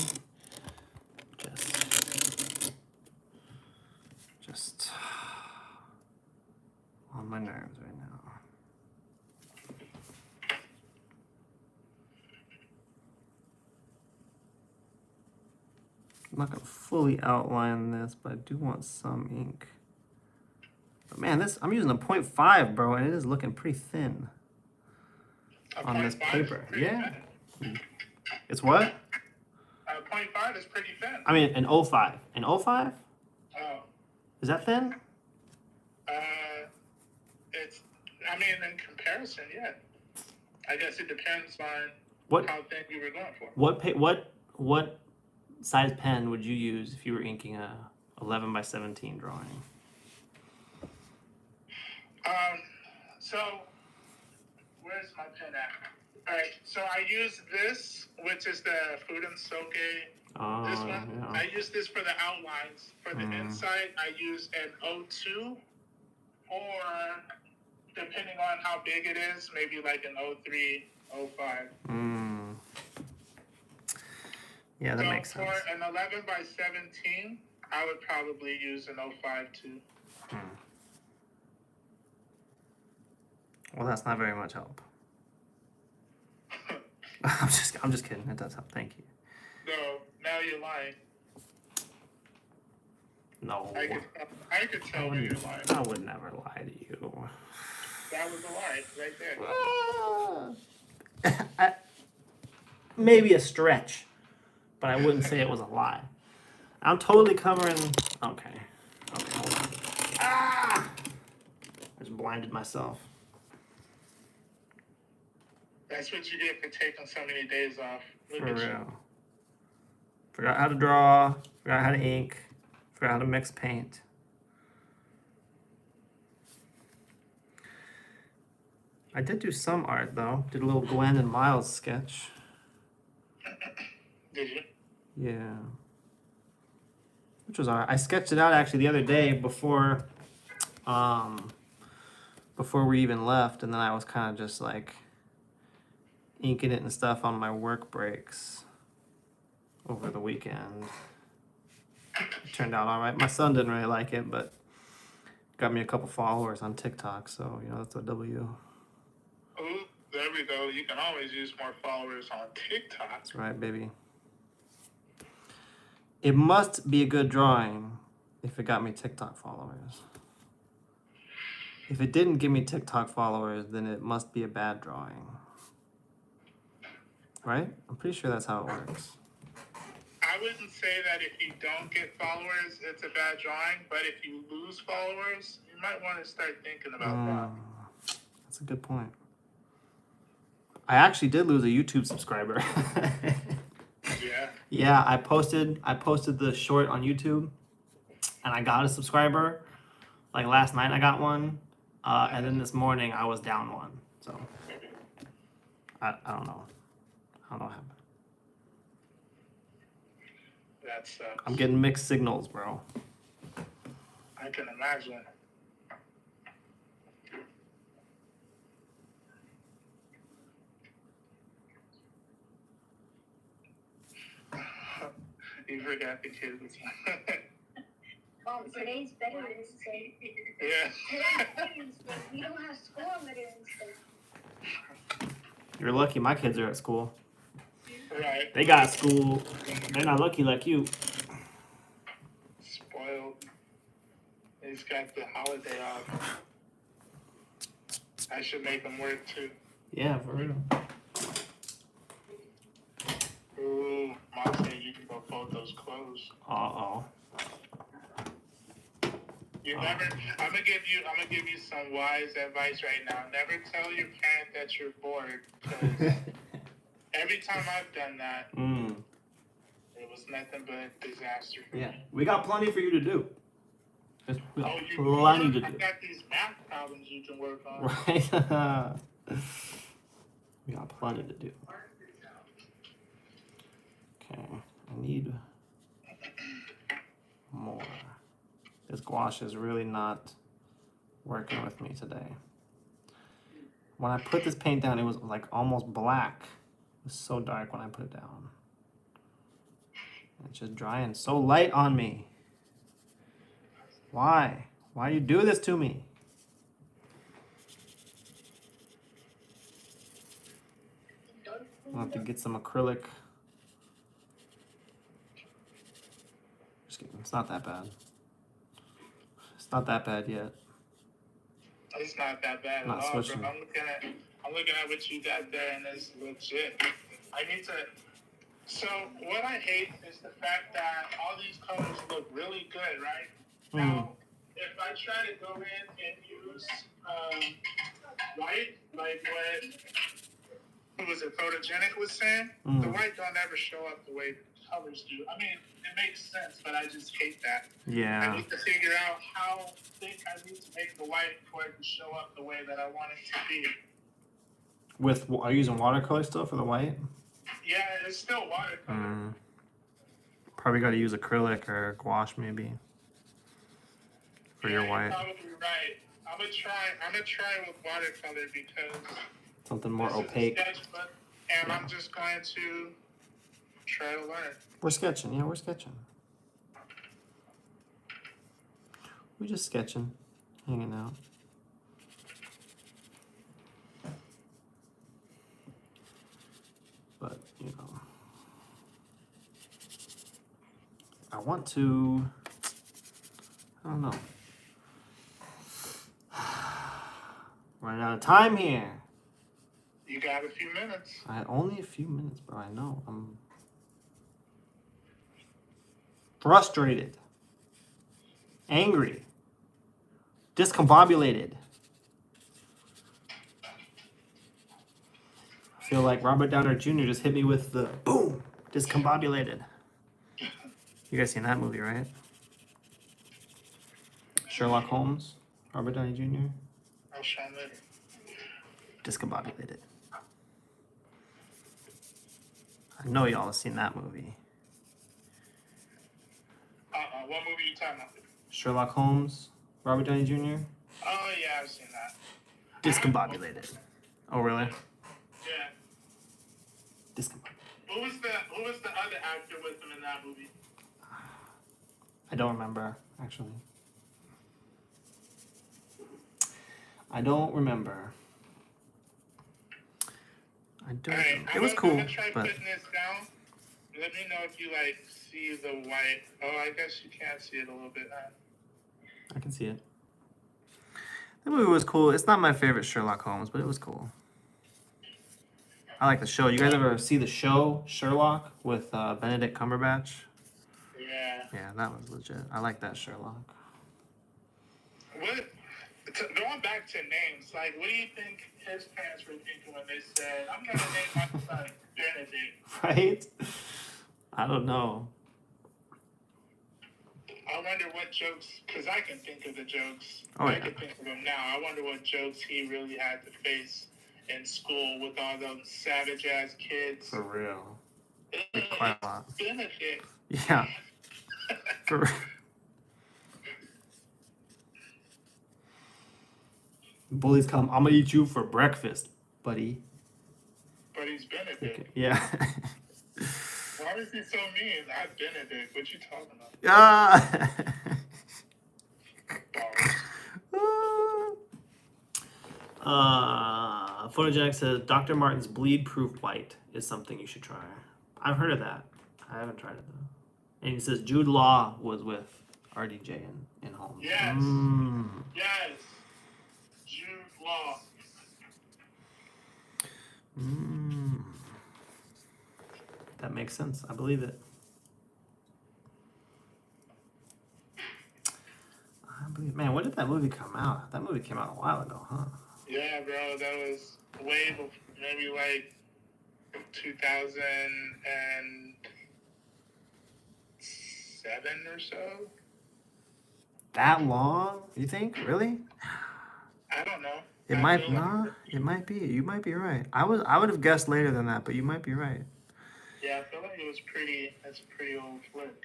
just on my nerves right now. I'm not gonna fully outline this, but I do want some ink. But man, I'm using a 0.5, bro, and it is looking pretty thin on this paper. Yeah. Thin. It's what? 0.5 is pretty thin. I mean, an 0.5. An 0.5? Oh. Is that thin? In comparison, yeah. I guess it depends on how thin you were going for. What size pen would you use if you were inking a 11 by 17 drawing? So where's my pen at? All right, so I use this, which is the Food and Soke. This one, yeah. I use this for the outlines. For the inside, I use an 02, or depending on how big it is, maybe like an 03, 05. Yeah, that makes sense. For an 11 by 17, I would probably use an 05 too. Well, that's not very much help. I'm just kidding. It does help. Thank you. No, now you're lying. No. I could tell when you're lying. I would never lie to you. That was a lie right there. Maybe a stretch, but I wouldn't say it was a lie. I'm totally covering. Okay, hold on. Ah! I just blinded myself. That's what you get for taking so many days off. Look For at you. real. Forgot how to draw. Forgot how to ink. Forgot how to mix paint. I did do some art though. Did a little Gwen and Miles sketch. Did you? Yeah. Which was alright. I sketched it out actually the other day before we even left, and then I was kind of just like inking it and stuff on my work breaks over the weekend. It turned out alright. My son didn't really like it, but got me a couple followers on TikTok, so you know that's a W. Oh, there we go. You can always use more followers on TikTok. That's right, baby. It must be a good drawing if it got me TikTok followers. If it didn't give me TikTok followers, then it must be a bad drawing. Right? I'm pretty sure that's how it works. I wouldn't say that if you don't get followers, it's a bad drawing, but if you lose followers, you might want to start thinking about that. That's a good point. I actually did lose a YouTube subscriber. Yeah. Yeah, I posted the short on YouTube, and I got a subscriber. Like last night, I got one, and then this morning I was down one. So I don't know. I don't know what happened. That sucks. I'm getting mixed signals, bro. I can imagine. You forgot the kids. Today's Veterans Day. Yeah. Today's Veterans Day. We don't have school on Veterans Day. You're lucky my kids are at school. Right. They got school. They're not lucky like you. Spoiled. He's got the holiday off. I should make them work too. Yeah, for real. Ooh, Mom said you can go fold those clothes. Uh-oh. You never. I'm gonna give you some wise advice right now. Never tell your parent that you're bored, because every time I've done that, it was nothing but disaster. Yeah, we got plenty for you to do. We got you plenty to do. I got these math problems you can work on. Right. We got plenty to do. Okay, I need more. This gouache is really not working with me today. When I put this paint down, it was like almost black. It was so dark when I put it down. It's just drying so light on me. Why? Why do you do this to me? I'll have to get some acrylic. Just kidding. It's not that bad. It's not that bad yet. It's not that bad Not at all, switching. bro. I'm looking at what you got there, and it's legit. I need to. So what I hate is the fact that all these colors look really good, right? Now, if I try to go in and use white, like what was it, Photogenic was saying, the white don't ever show up the way the colors do. I mean, it makes sense, but I just hate that. Yeah. I need to figure out how thick I need to make the white for it to show up the way that I want it to be. Are you using watercolor still for the white? Yeah, it's still watercolor. Probably got to use acrylic or gouache maybe for your white. You're probably right. I'm gonna try with watercolor because Something more this is a opaque. sketchbook, and I'm just going to try to learn. We're sketching. Yeah, we're sketching. We're just sketching, hanging out. but you know, I want to. I don't know. Running out of time here. You got a few minutes. Only a few minutes, bro. I know. I'm frustrated, angry, discombobulated. I feel like Robert Downer Jr. just hit me with the boom, discombobulated. You guys seen that movie, right? Sherlock Holmes, Robert Downey Jr. I'll show him later. Discombobulated. I know y'all have seen that movie. What movie are you talking about? Sherlock Holmes, Robert Downey Jr. Oh, yeah, I've seen that. Discombobulated. Oh, really? Yeah. Discombobulated. Who was the other actor with him in that movie? I don't remember, actually. I don't remember. Alright, It was cool, I'm gonna try but putting this down. Let me know if you see the white. Oh, I guess you can't see it a little bit. I can see it. The movie was cool. It's not my favorite Sherlock Holmes, but it was cool. I like the show. You guys ever see the show Sherlock with Benedict Cumberbatch? Yeah. Yeah, that was legit. I like that Sherlock. Going back to names, what do you think his parents were thinking when they said, "I'm gonna name my son Benedict"? Right? I don't know. I wonder what jokes, because I can think of the jokes. Oh, I yeah. can think of them now. I wonder what jokes he really had to face in school with all those savage ass kids. For real. Like, quite a lot. Benedict. Yeah. For real. Bullies come, I'm gonna eat you for breakfast, buddy. But he's Benedict. Okay. Yeah. Why is he so mean? I'm Benedict. What you talking about? Ah. Photogenic says Dr. Martin's bleed-proof white is something you should try. I've heard of that. I haven't tried it though. And he says Jude Law was with RDJ in Holmes. Yes. Yes. Jude Law. That makes sense. I believe it. Man, when did that movie come out? That movie came out a while ago, huh? Yeah, bro. That was way before, maybe 2007 or so. That long? You think? Really? I don't know. It might not. It might be. You might be right. I would have guessed later than that, but you might be right. Yeah, I feel like it was pretty. That's a pretty old flick.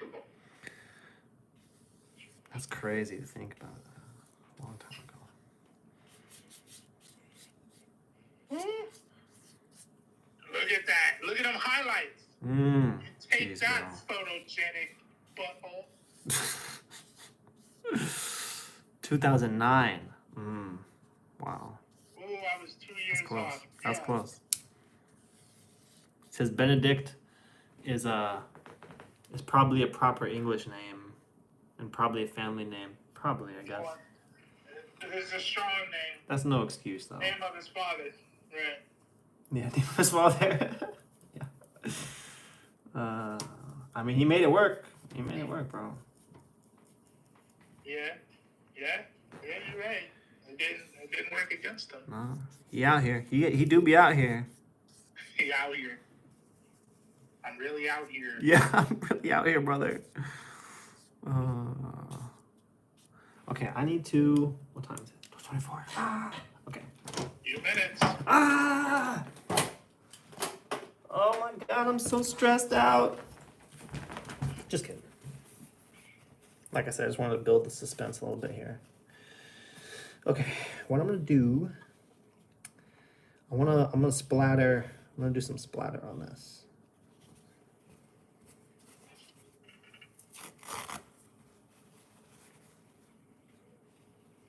That's crazy to think about. A long time ago. Look at that. Look at them highlights. Take Jeez, that, photogenic butthole. 2009. Wow. Ooh, I was 2 years off. That's close. It says Benedict is probably a proper English name and probably a family name. Probably, I guess. It is a strong name. That's no excuse, though. Name of his father. Right. Yeah, name of his father. Yeah. I mean, he made it work. He made it work, bro. Yeah, you're right. It didn't work against him. No, he out here. He do be out here. He out here. I'm really out here. Yeah, I'm really out here, brother. Okay, I need to. What time is it? 24. Okay. Few minutes. Oh my god, I'm so stressed out. Just kidding. Like I said, I just wanted to build the suspense a little bit here. Okay, what I'm gonna do, I'm gonna do some splatter on this.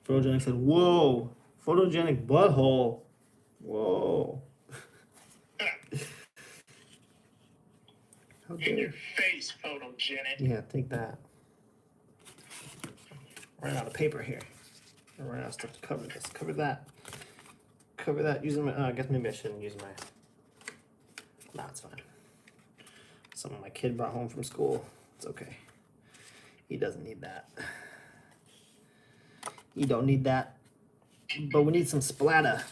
Photogenic said, whoa, photogenic butthole. Whoa. How In dare your you? face, photogenic. Yeah, take that. Ran out of paper here. I ran out of stuff to cover this. Cover that. Cover that using my. I guess maybe I shouldn't use my. Nah, it's fine. Something my kid brought home from school. It's okay. He doesn't need that. He don't need that. But we need some splatter.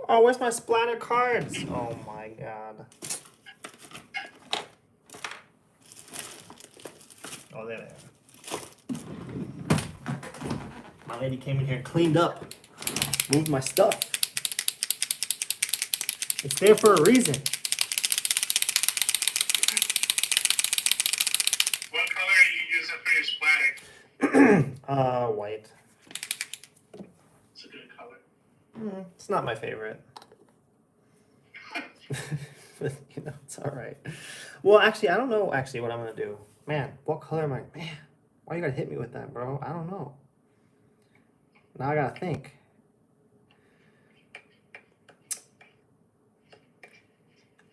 Oh, where's my splatter cards? Oh my god. Oh, there they are. My lady came in here and cleaned up. Moved my stuff. It's there for a reason. What color are you using for your splatter? White. It's a good color. It's not my favorite. But, you know, it's all right. Well, actually, I don't know actually what I'm going to do. Man, what color am I? Man, why you got to hit me with that, bro? I don't know. Now I got to think.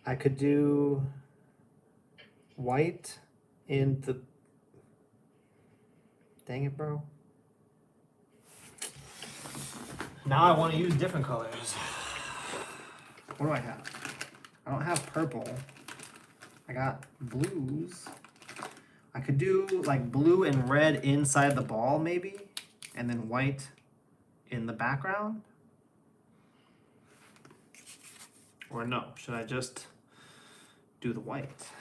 I could do white in the... Dang it, bro. Now I want to use different colors. What do I have? I don't have purple. I got blues. I could do like blue and red inside the ball maybe, and then white in the background. Or no, should I just do the white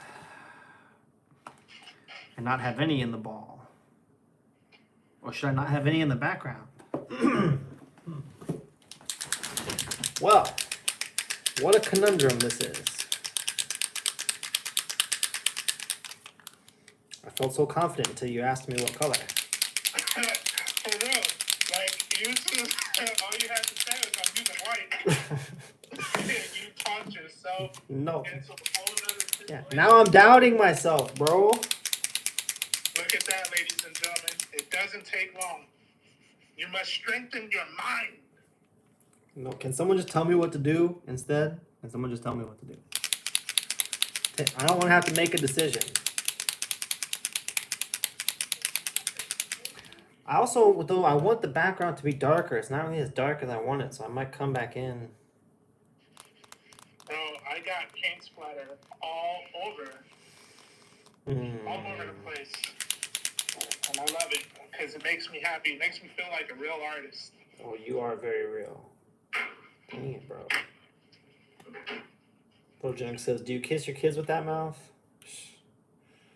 and not have any in the ball? Or should I not have any in the background? Well, what a conundrum this is. I felt so confident until you asked me what color. For real. Like, you just, all you had to say was, I'm using white. You talked yourself No. into a whole other situation. Yeah. Now I'm doubting myself, bro. Look at that, ladies and gentlemen. It doesn't take long. You must strengthen your mind. No, can someone just tell me what to do instead? Can someone just tell me what to do? I don't want to have to make a decision. I also, though, I want the background to be darker. It's not really as dark as I want it, so I might come back in. Bro, I got paint splatter all over the place. And I love it because it makes me happy. It makes me feel like a real artist. Oh, you are very real. Dang it, bro. Bojang says, do you kiss your kids with that mouth?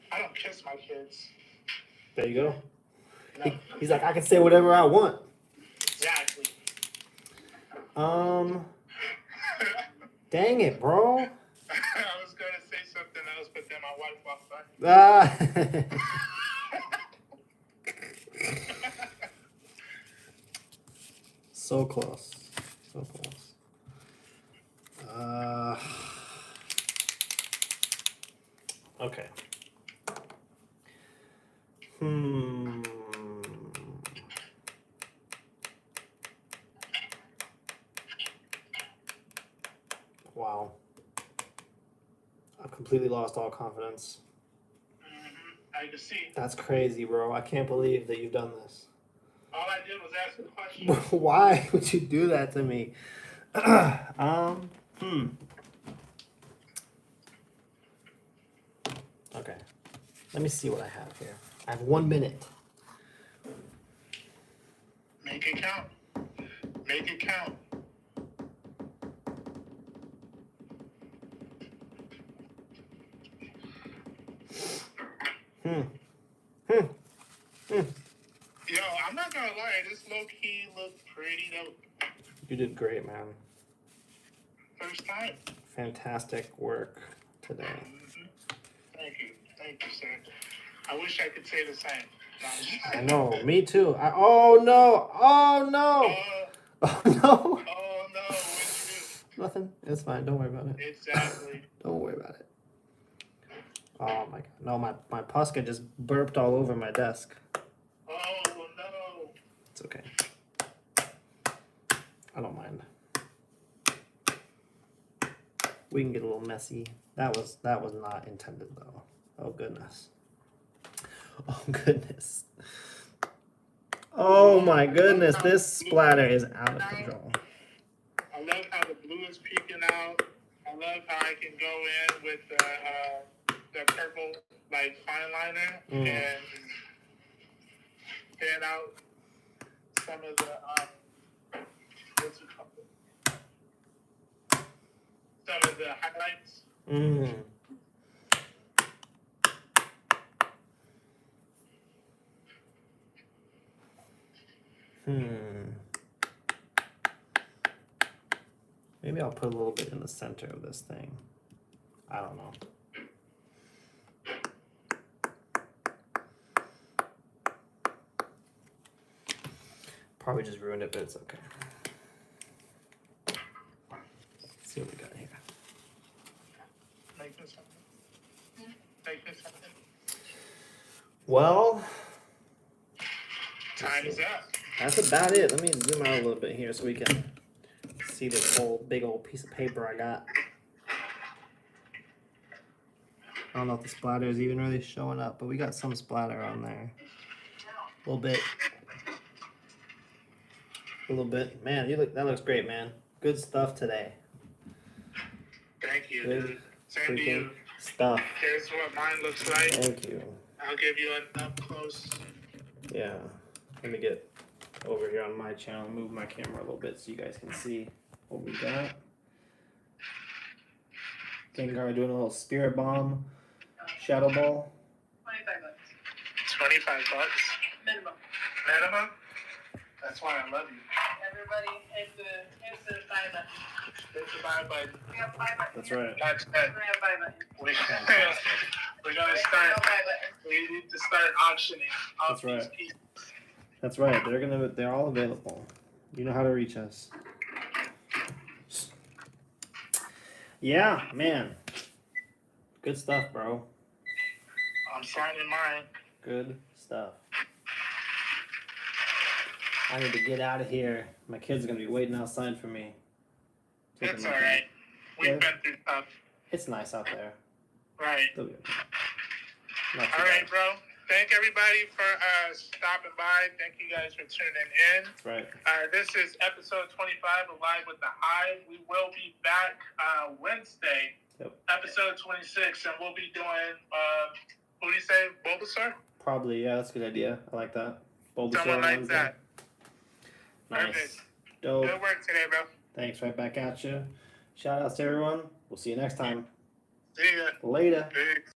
I don't kiss my kids. There you go. No. He's like, I can say whatever I want. Exactly. Dang it, bro. I was going to say something else, but then my wife walked by. So close. So close. Okay. Wow. I've completely lost all confidence. I can see. That's crazy, bro. I can't believe that you've done this. All I did was ask a question. Why would you do that to me? Okay. Let me see what I have here. I have 1 minute. Make it count. Make it count. Yo, I'm not gonna lie, this low-key looked pretty dope. You did great, man. First time. Fantastic work today. Thank you, sir. I wish I could say the same. I know, me too. Oh no! Oh no! Oh no! Oh no, what'd you do? Nothing. It's fine. Don't worry about it. Exactly. Don't worry about it. Oh my god. No, my Posca just burped all over my desk. Oh no. It's okay. I don't mind. We can get a little messy. That was not intended though. Oh goodness. Oh goodness. Oh my goodness, this splatter is out of control. I love how the blue is peeking out. I love how I can go in with the purple like fine liner and pan out some of the what's it called? Some of the highlights. Maybe I'll put a little bit in the center of this thing. I don't know. Probably just ruined it, but it's okay. Let's see what we got here. Making something. Making something. Well, Time is up. that's about it. Let me zoom out a little bit here so we can see this whole big old piece of paper I got. I don't know if the splatter is even really showing up, but we got some splatter on there. A little bit. A little bit. Man, that looks great, man. Good stuff today. Thank you, Good dude. Same to you. Stuff. Here's what mine looks like. Thank you. I'll give you an up close. Yeah. Let me get over here on my channel, move my camera a little bit so you guys can see what we got. Gengar doing a little spirit bomb. Shadow ball. $25. Minimum. Minimum? That's why I love you. Everybody hit the buy button. Hit the buy button. We have buy button. That's right. That's We it. have buy button. We're gonna start. We need to start auctioning off That's right. these pieces. That's right. They're all available. You know how to reach us. Yeah, man. Good stuff, bro. I'm signing mine. Good stuff. I need to get out of here. My kid's gonna be waiting outside for me. That's all right. We've been through stuff. It's nice out there. Right. It'll be okay. Not too All right, bad. bro. Thank everybody for stopping by. Thank you guys for tuning in. That's right. This is episode 25 of Live with the Hive. We will be back Wednesday, episode 26, and we'll be doing, what do you say, Bulbasaur? Probably, yeah, that's a good idea. I like that. Bulbasaur Someone like Wednesday. that. Nice. Perfect. Dope. Good work today, bro. Thanks, right back at you. Shout outs to everyone. We'll see you next time. See ya. Later. Peace.